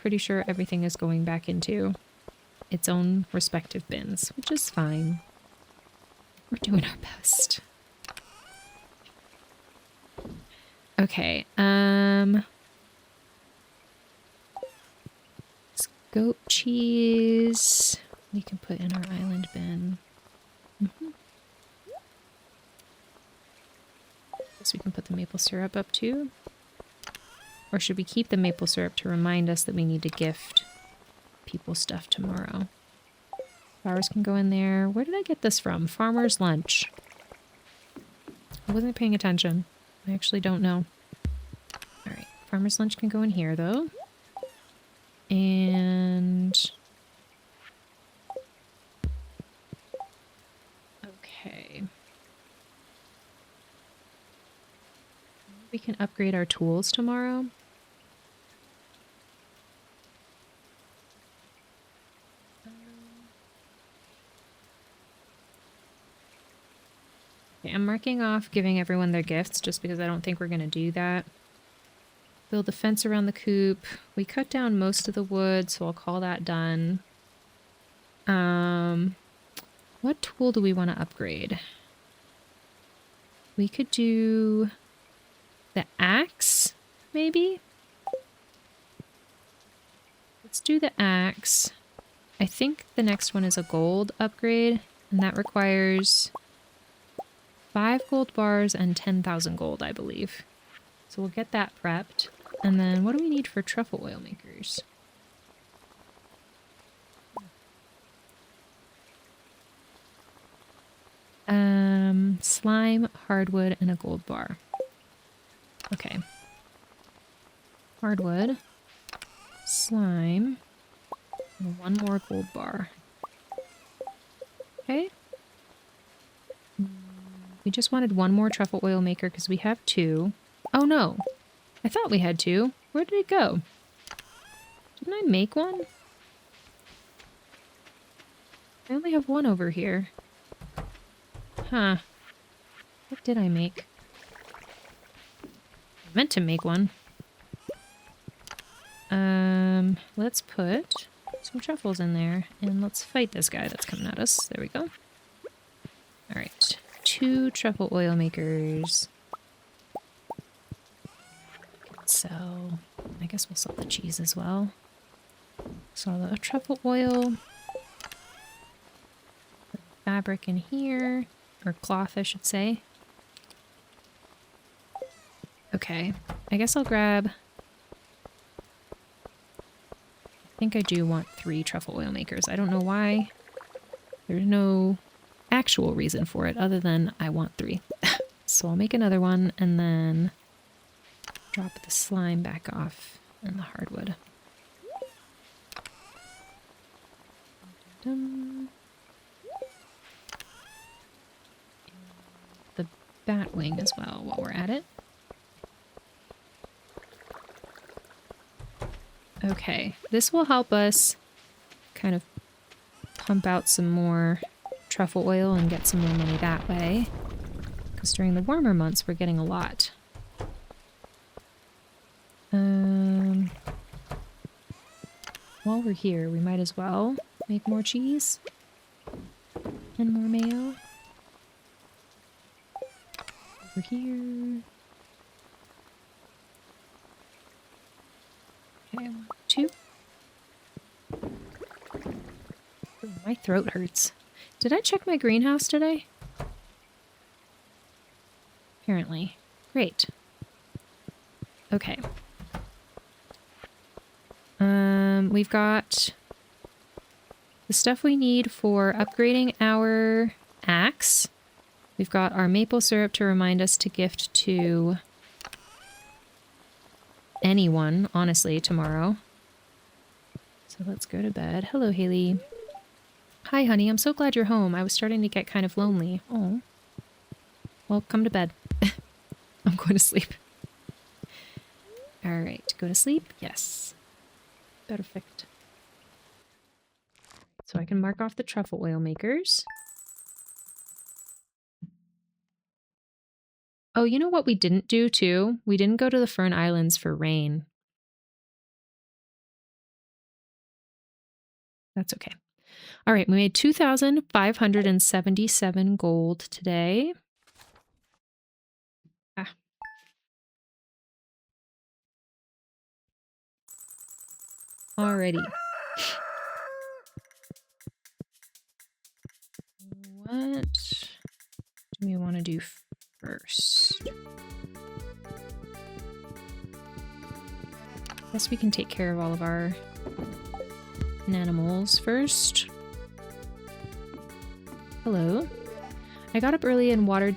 pretty sure everything is going back into its own respective bins, which is fine. We're doing our best. Okay, goat cheese we can put in our island bin. Guess we can put the maple syrup up too. Or should we keep the maple syrup to remind us that we need to gift people stuff tomorrow? Flowers can go in there. Where did I get this from? Farmer's Lunch. I wasn't paying attention. I actually don't know. Alright, Farmer's Lunch can go in here though. And... okay. We can upgrade our tools tomorrow. Okay, I'm marking off giving everyone their gifts just because I don't think we're going to do that. Build a fence around the coop. We cut down most of the wood, so I'll call that done. What tool do we want to upgrade? We could do the axe, maybe? Let's do the axe. I think the next one is a gold upgrade, and that requires 5 gold bars and 10,000 gold, I believe. So we'll get that prepped. And then what do we need for truffle oil makers? Slime, hardwood, and a gold bar. Okay. Hardwood, slime, and 1 more gold bar. Okay. We just wanted 1 more truffle oil maker because we have 2. Oh no. I thought we had 2. Where did it go? Didn't I make one? I only have 1 over here. Huh. What did I make? I meant to make 1. Let's put some truffles in there and let's fight this guy that's coming at us. There we go. Alright. 2 truffle oil makers. So, I guess we'll sell the cheese as well. Sell the truffle oil. Put fabric in here. Or cloth, I should say. Okay, I guess I'll grab... I think I do want 3 truffle oil makers. I don't know why. There's no actual reason for it other than I want 3. So I'll make another one and then drop the slime back off and the hardwood. The bat wing as well while we're at it. Okay, this will help us kind of pump out some more truffle oil and get some more money that way. Because during the warmer months, we're getting a lot. While we're here, we might as well make more cheese and more mayo. Over here. Okay, 1, 2. Ooh, my throat hurts. Did I check my greenhouse today? Apparently. Great. Okay. We've got the stuff we need for upgrading our axe. We've got our maple syrup to remind us to gift to anyone, honestly, tomorrow. So let's go to bed. Hello, Haley. Hi, honey. I'm so glad you're home. I was starting to get kind of lonely. Oh. Well, come to bed. I'm going to sleep. All right. Go to sleep? Yes. Perfect. So I can mark off the truffle oil makers. Oh, you know what we didn't do, too? We didn't go to the Fern Islands for rain. That's okay. All right, we made 2,577 gold today. Ah. Alrighty. What do we want to do first? I guess we can take care of all of our animals first. Hello. I got up early and water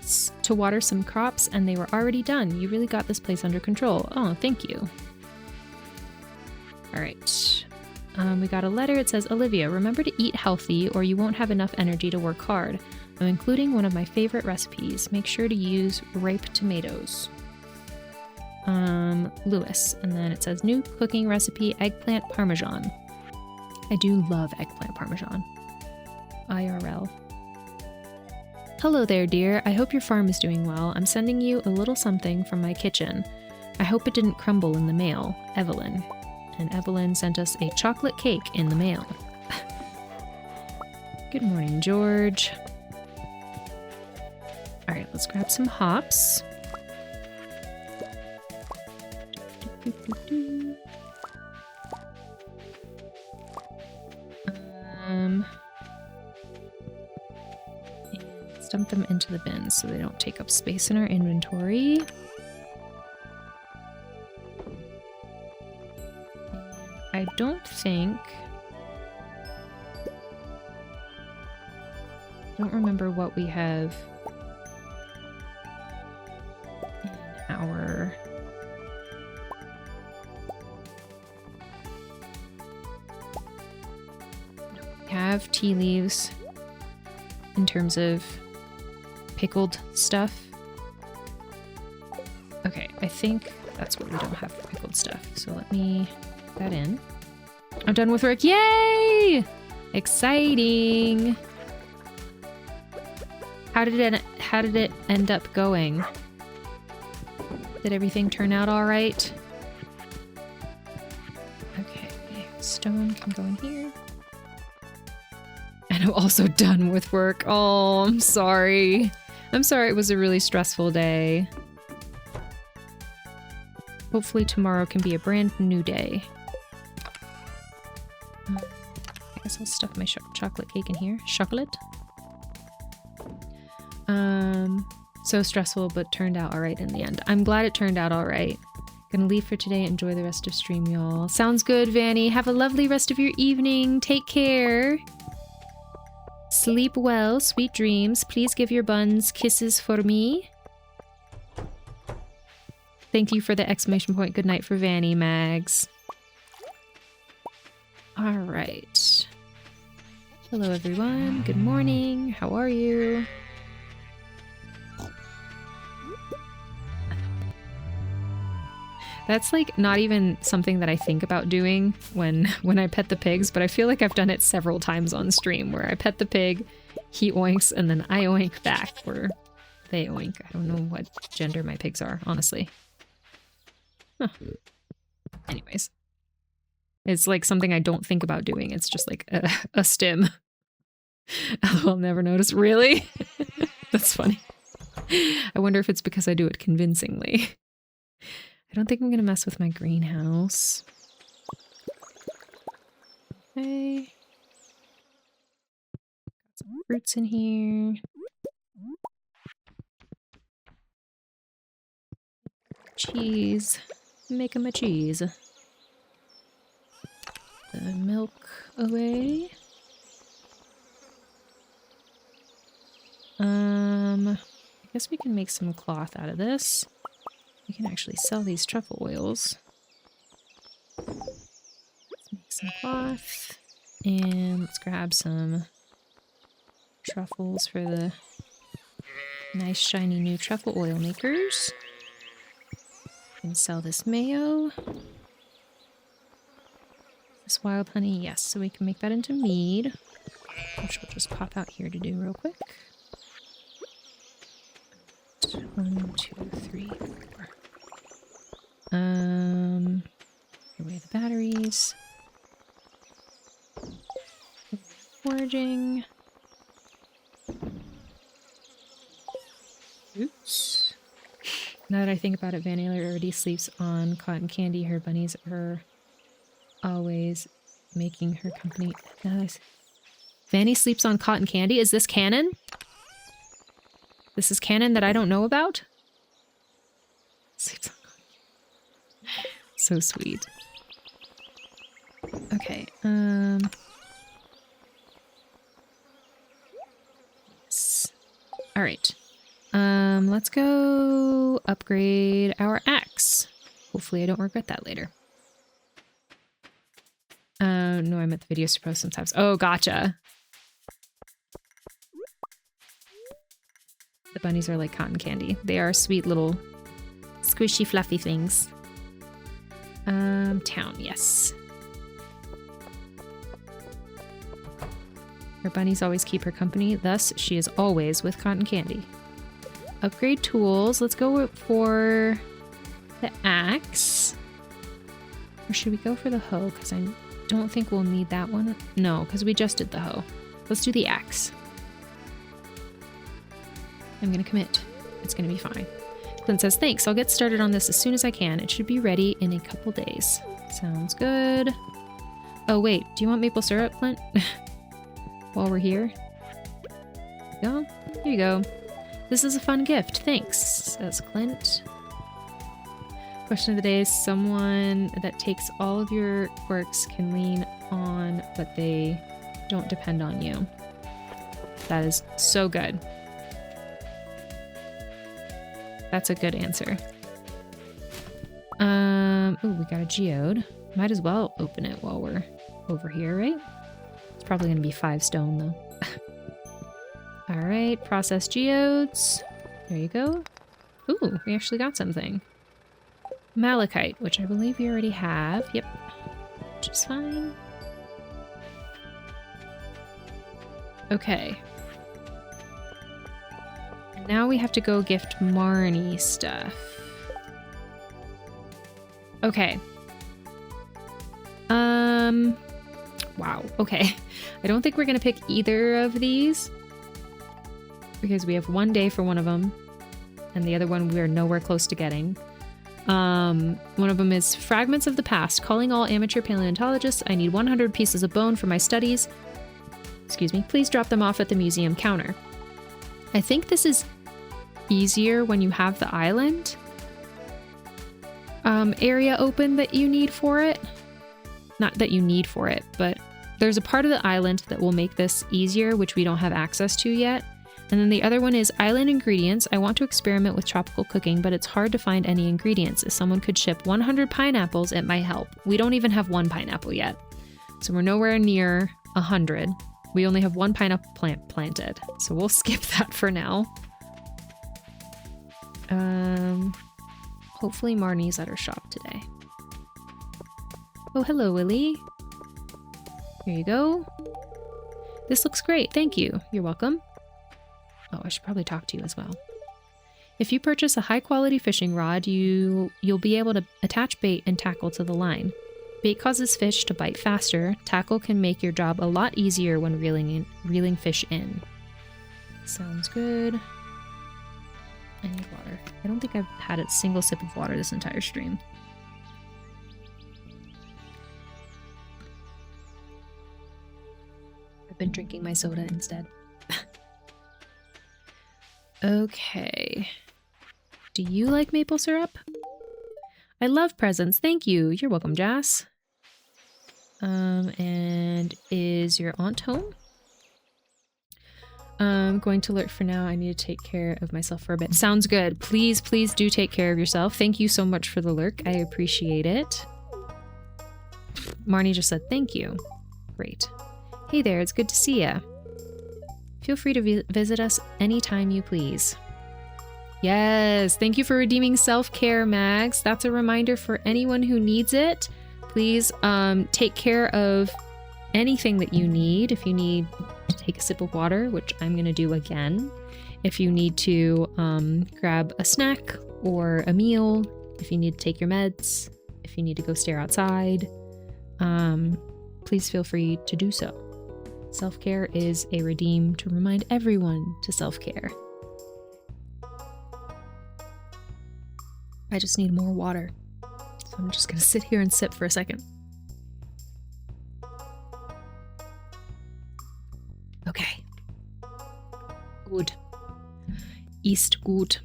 some crops and they were already done. You really got this place under control. Oh, thank you. All right. We got a letter. It says, Olivia, remember to eat healthy or you won't have enough energy to work hard. I'm including one of my favorite recipes. Make sure to use ripe tomatoes. Lewis. And then it says, new cooking recipe, eggplant parmesan. I do love eggplant parmesan. IRL. Hello there, dear. I hope your farm is doing well. I'm sending you a little something from my kitchen. I hope it didn't crumble in the mail. Evelyn. And Evelyn sent us a chocolate cake in the mail. Good morning, George. All right, let's grab some hops. And dump them into the bins so they don't take up space in our inventory. I don't remember what we have in our we have tea leaves in terms of pickled stuff. Okay, I think that's what we don't have for pickled stuff. So let me put that in. I'm done with work. Yay! Exciting. How did it end up going? Did everything turn out all right? Okay, stone can go in here. And I'm also done with work. Oh, I'm sorry. I'm sorry it was a really stressful day. Hopefully tomorrow can be a brand new day. I guess I'll stuff my chocolate cake in here. Chocolate. So stressful, but turned out all right in the end. I'm glad it turned out all right. Gonna leave for today. Enjoy the rest of stream, y'all. Sounds good, Vanny. Have a lovely rest of your evening. Take care. Sleep well. Sweet dreams. Please give your buns kisses for me. Thank you for the exclamation point. Good night for Vanny, Mags. All right. Hello, everyone. Good morning. How are you? That's like not even something that I think about doing when I pet the pigs, but I feel like I've done it several times on stream where I pet the pig, he oinks, and then I oink back, or they oink. I don't know what gender my pigs are, honestly. Huh. Anyways. It's like something I don't think about doing. It's just like a stim. I'll never notice. Really? That's funny. I wonder if it's because I do it convincingly. I don't think I'm gonna mess with my greenhouse. Okay. Got some fruits in here. Cheese. Make 'em a cheese. The milk away. I guess we can make some cloth out of this. We can actually sell these truffle oils. Let's make some cloth. And let's grab some truffles for the nice shiny new truffle oil makers. We can sell this mayo. This wild honey, yes, so we can make that into mead, which we'll just pop out here to do real quick. 1, 2, 3, 4. Put away the batteries. Foraging. Oops. Now that I think about it, Vanilla already sleeps on cotton candy. Her bunnies are always making her company. Vanny sleeps on cotton candy? Is this canon? This is canon that I don't know about? Sleeps on cotton candy. So sweet. Okay, yes. Alright. Let's go upgrade our axe. Hopefully I don't regret that later. No, I meant the videos to post sometimes. Oh, gotcha. The bunnies are like cotton candy. They are sweet little squishy fluffy things. Town, yes. Her bunnies always keep her company, thus she is always with cotton candy. Upgrade tools. Let's go for the axe. Or should we go for the hoe? Because I don't think we'll need that one. No, because we just did the hoe. Let's do the axe. I'm going to commit. It's going to be fine. Clint says, thanks. I'll get started on this as soon as I can. It should be ready in a couple days. Sounds good. Oh, wait. Do you want maple syrup, Clint? While we're here? Go. Here you go. This is a fun gift. Thanks, says Clint. Question of the day is someone that takes all of your quirks can lean on, but they don't depend on you. That is so good. That's a good answer. Oh, we got a geode. Might as well open it while we're over here, right? It's probably going to be 5 stone, though. All right, process geodes. There you go. Ooh, we actually got something. Malachite, which I believe we already have. Yep, which is fine. Okay. Now we have to go gift Marnie stuff. Okay. Wow, okay. I don't think we're gonna pick either of these because we have 1 day for one of them and the other one we are nowhere close to getting. One of them is Fragments of the Past. Calling all amateur paleontologists. I need 100 pieces of bone for my studies. Excuse me. Please drop them off at the museum counter. I think this is easier when you have the island area open that you need for it. Not that you need for it, but there's a part of the island that will make this easier, which we don't have access to yet. And then the other one is island ingredients. I want to experiment with tropical cooking, but it's hard to find any ingredients. If someone could ship 100 pineapples, it might help. We don't even have one pineapple yet. So we're nowhere near 100. We only have one pineapple plant planted. So we'll skip that for now. Hopefully Marnie's at her shop today. Oh, hello, Willie. Here you go. This looks great. Thank you. You're welcome. Oh, I should probably talk to you as well. If you purchase a high-quality fishing rod, you'll be able to attach bait and tackle to the line. Bait causes fish to bite faster. Tackle can make your job a lot easier when reeling fish in. Sounds good. I need water. I don't think I've had a single sip of water this entire stream. I've been drinking my soda instead. Okay. Do you like maple syrup? I love presents. Thank you. You're welcome, Jas. And is your aunt home? I'm going to lurk for now. I need to take care of myself for a bit. Sounds good. Please, please do take care of yourself. Thank you so much for the lurk. I appreciate it. Marnie just said thank you. Great. Hey there, it's good to see ya. Feel free to visit us anytime you please. Yes, thank you for redeeming self-care, Mags. That's a reminder for anyone who needs it. Please take care of anything that you need. If you need to take a sip of water, which I'm going to do again. If you need to grab a snack or a meal. If you need to take your meds. If you need to go stare outside. Please feel free to do so. Self-care is a redeem to remind everyone to self-care. I just need more water. So I'm just gonna sit here and sip for a second. Okay. Good. East good.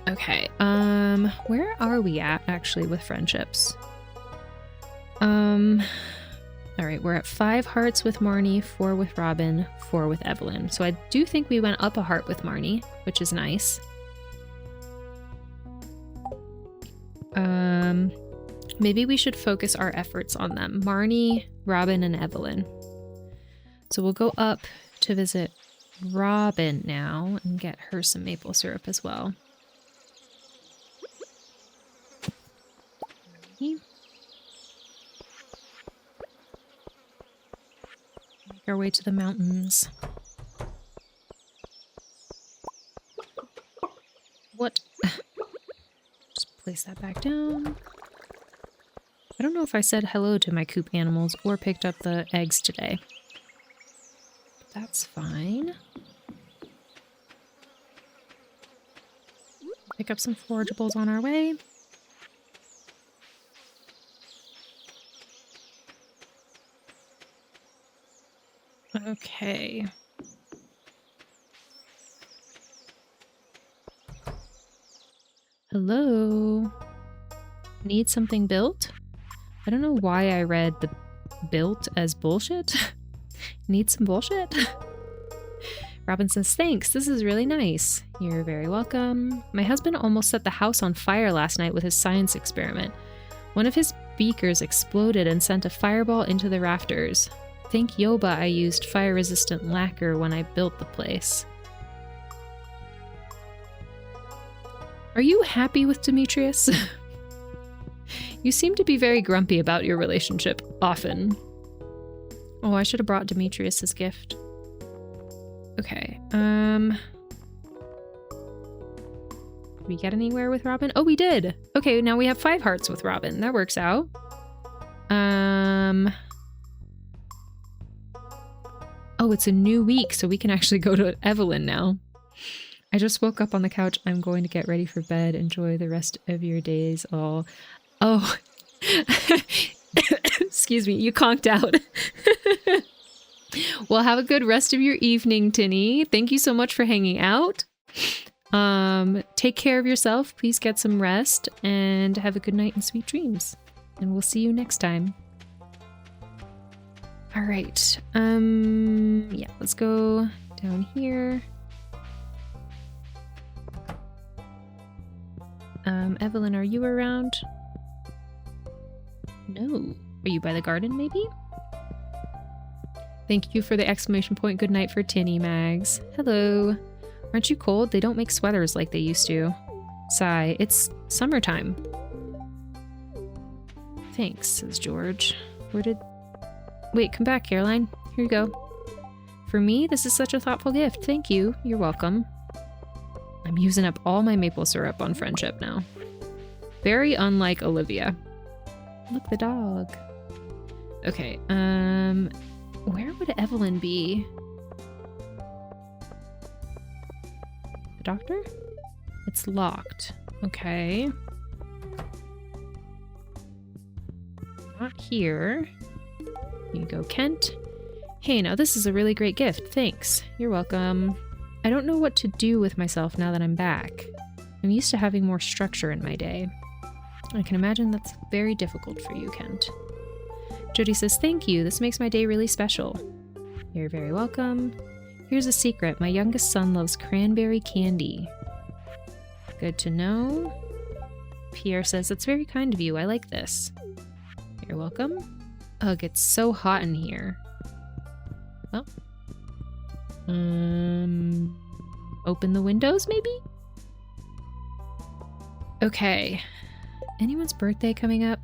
Okay, where are we at actually with friendships? All right, we're at 5 hearts with Marnie, 4 with Robin, 4 with Evelyn. So I do think we went up a heart with Marnie, which is nice. Maybe we should focus our efforts on them. Marnie, Robin, and Evelyn. So we'll go up to visit Robin now and get her some maple syrup as well. Make our way to the mountains. What? Just place that back down. I don't know if I said hello to my coop animals or picked up the eggs today. That's fine. Pick up some forageables on our way. Okay. Hello? Need something built? I don't know why I read the built as bullshit. Need some bullshit? Robin says, thanks, this is really nice. You're very welcome. My husband almost set the house on fire last night with his science experiment. One of his beakers exploded and sent a fireball into the rafters. Thank Yoba I used fire-resistant lacquer when I built the place. Are you happy with Demetrius? You seem to be very grumpy about your relationship, often. Oh, I should have brought Demetrius his gift. Okay, did we get anywhere with Robin? Oh, we did! Okay, now we have 5 hearts with Robin. That works out. Oh, it's a new week, so we can actually go to Evelyn now. I just woke up on the couch. I'm going to get ready for bed. Enjoy the rest of your days all. Oh, excuse me, you conked out. Well, have a good rest of your evening, Tinny. Thank you so much for hanging out. Take care of yourself. Please get some rest and have a good night and sweet dreams. And we'll see you next time. All right. Yeah, let's go down here. Evelyn, are you around? No. Are you by the garden, maybe? Thank you for the exclamation point. Good night for Tinny, Mags. Hello. Aren't you cold? They don't make sweaters like they used to. Sigh. It's summertime. Thanks, says George. Wait, come back, Caroline. Here you go. For me, this is such a thoughtful gift. Thank you. You're welcome. I'm using up all my maple syrup on friendship now. Very unlike Olivia. Look, the dog. Okay, where would Evelyn be? The doctor? It's locked. Okay. Not here. Here you go, Kent. Hey, now this is a really great gift. Thanks. You're welcome. I don't know what to do with myself now that I'm back. I'm used to having more structure in my day. I can imagine that's very difficult for you, Kent. Jody says, thank you. This makes my day really special. You're very welcome. Here's a secret. My youngest son loves cranberry candy. Good to know. Pierre says, that's very kind of you. I like this. You're welcome. Ugh, it's so hot in here. Well. Open the windows, maybe? Okay. Anyone's birthday coming up?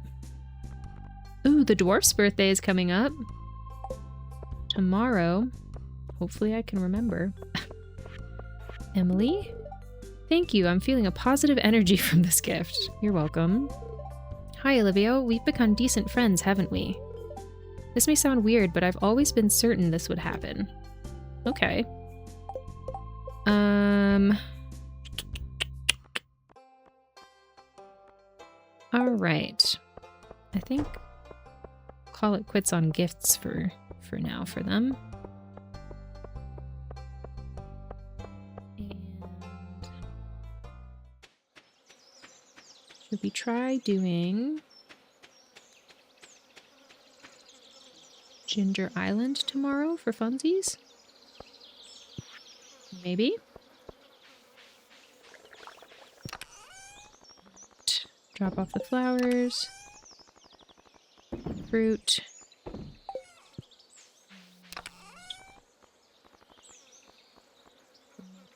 Ooh, the dwarf's birthday is coming up. Tomorrow. Hopefully I can remember. Emily? Thank you. I'm feeling a positive energy from this gift. You're welcome. Hi, Olivia. We've become decent friends, haven't we? This may sound weird, but I've always been certain this would happen. Okay. All right. I think I'll call it quits on gifts for now for them. And should we try doing Ginger Island tomorrow for funsies? Maybe. Drop off the flowers, fruit.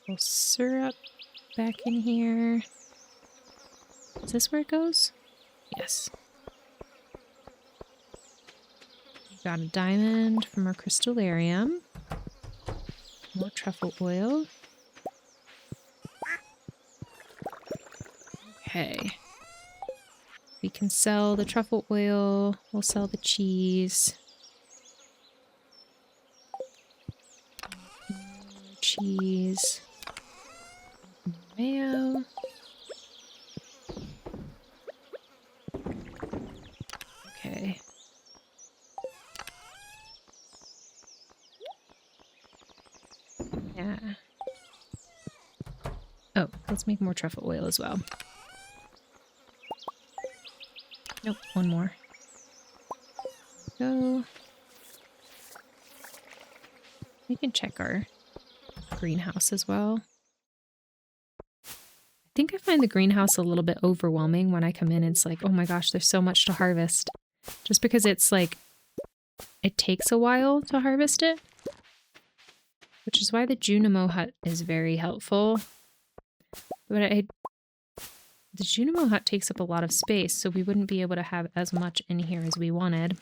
Maple syrup back in here. Is this where it goes? Yes. Got a diamond from our crystallarium. More truffle oil. Okay. We can sell the truffle oil. We'll sell the cheese. Cheese. Mayo. Okay. Yeah. Oh, let's make more truffle oil as well. Nope, one more. Go. We can check our greenhouse as well. I think I find the greenhouse a little bit overwhelming when I come in. It's like, oh my gosh, there's so much to harvest. Just because it's like, it takes a while to harvest it. Which is why the Junimo hut is very helpful. But the Junimo hut takes up a lot of space, so we wouldn't be able to have as much in here as we wanted.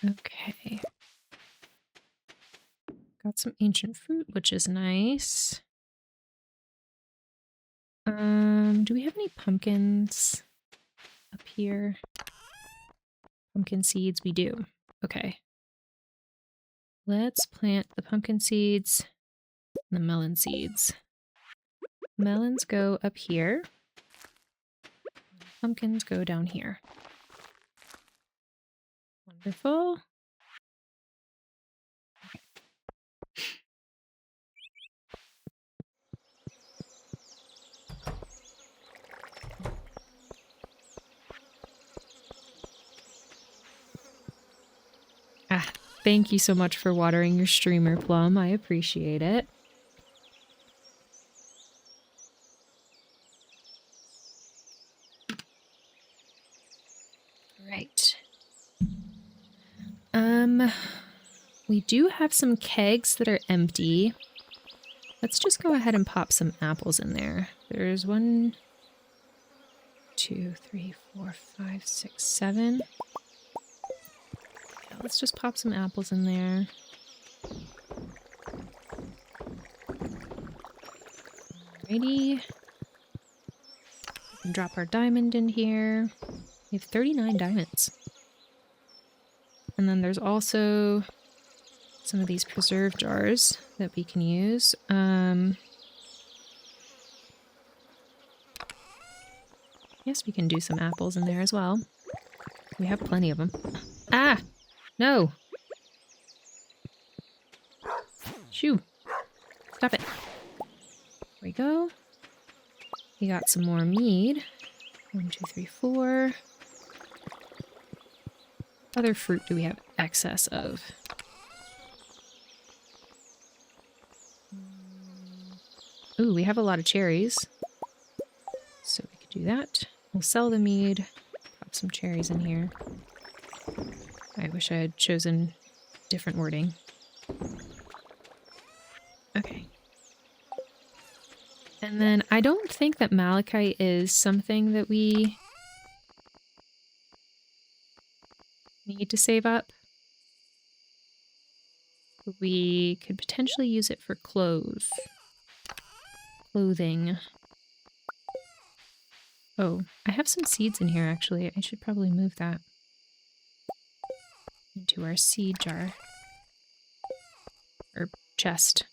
Okay. Got some ancient fruit, which is nice. Do we have any pumpkins up here? Pumpkin seeds, we do. Okay. Let's plant the pumpkin seeds and the melon seeds. Melons go up here. pumpkins go down here. Wonderful. Ah, thank you so much for watering your streamer, Plum. I appreciate it. Right. We do have some kegs that are empty. Let's just go ahead and pop some apples in there. There's 1, 2, 3, 4, 5, 6, 7. Yeah, let's just pop some apples in there. Alrighty. We can drop our diamond in here. We have 39 diamonds. And then there's also some of these preserve jars that we can use. Yes, we can do some apples in there as well. We have plenty of them. Ah! No! Shoo! Stop it. There we go. We got some more mead. 1, 2, 3, 4. Other fruit do we have excess of? Ooh, we have a lot of cherries. So we could do that. We'll sell the mead. Pop some cherries in here. I wish I had chosen different wording. Okay. And then I don't think that malachite is something that we need to save up. But we could potentially use it for clothing. Oh, I have some seeds in here actually. I should probably move that into our seed jar. Or chest.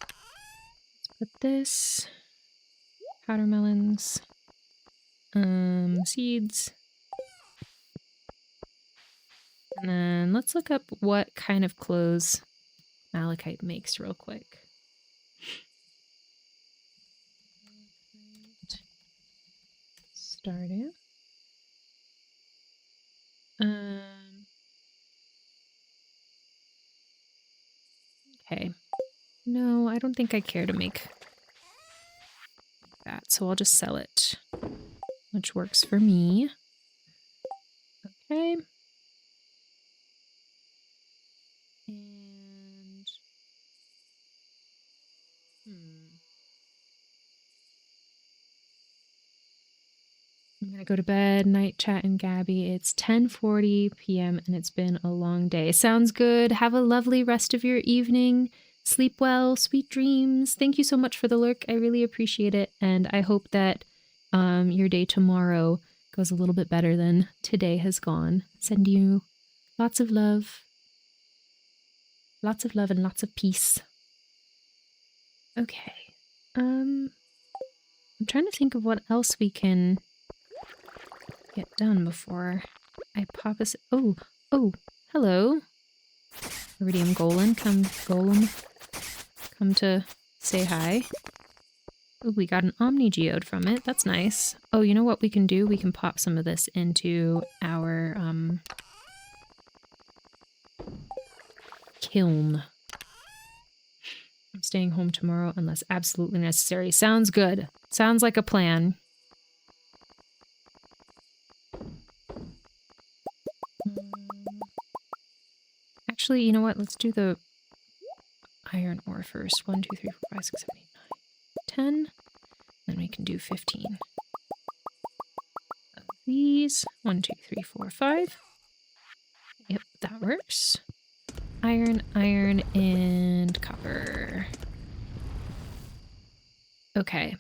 Let's put this. Powder melons. Seeds. And then let's look up what kind of clothes malachite makes real quick. Stardew. Okay. No, I don't think I care to make that, so I'll just sell it, which works for me. Okay. And I'm gonna go to bed, night chat and Gabby. It's 10:40 p.m. and it's been a long day. Sounds good. Have a lovely rest of your evening. Sleep well, sweet dreams. Thank you so much for the lurk. I really appreciate it. And I hope that your day tomorrow goes a little bit better than today has gone. Send you lots of love. Lots of love and lots of peace. Okay. I'm trying to think of what else we can get done before I pop us. Oh, hello. Iridium Golem, come to say hi. Oh, we got an Omni Geode from it. That's nice. Oh, you know what we can do? We can pop some of this into our kiln. I'm staying home tomorrow unless absolutely necessary. Sounds good. Sounds like a plan. Actually, you know what? Let's do the iron ore first. 1, 2, 3, 4, 5, 6, 7, 8, 9, 10. Then we can do 15 of these. 1, 2, 3, 4, 5. Yep, that works. Iron, and copper. Okay.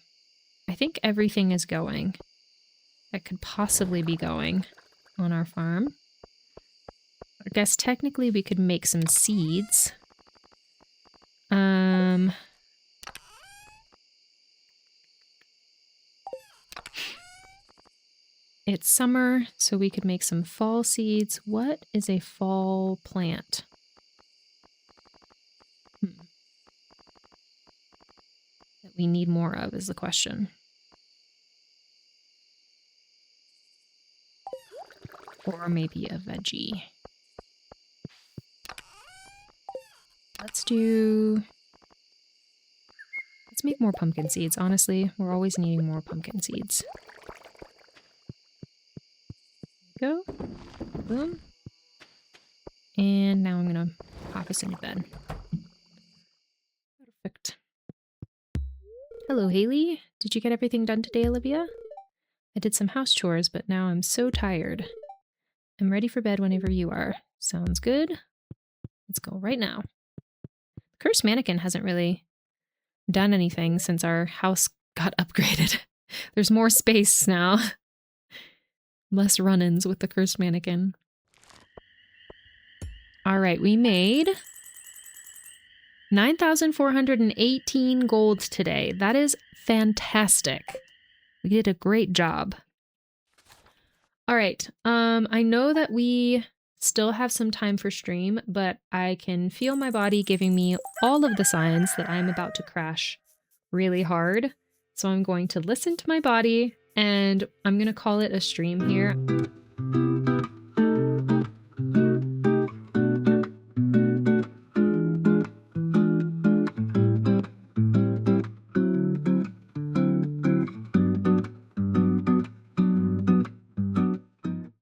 I think everything is going that could possibly be going on our farm. I guess technically we could make some seeds. It's summer, so we could make some fall seeds. What is a fall plant? That we need more of is the question. Or maybe a veggie. Let's make more pumpkin seeds, honestly. We're always needing more pumpkin seeds. Go. Boom. And now I'm gonna pop us into bed. Perfect. Hello, Haley. Did you get everything done today, Olivia? I did some house chores, but now I'm so tired. I'm ready for bed whenever you are. Sounds good. Let's go right now. The cursed mannequin hasn't really done anything since our house got upgraded. There's more space now. Less run-ins with the cursed mannequin. All right, we made 9,418 gold today. That is fantastic. We did a great job. All right, I know that we still have some time for stream, but I can feel my body giving me all of the signs that I'm about to crash really hard. So I'm going to listen to my body and I'm going to call it a stream here.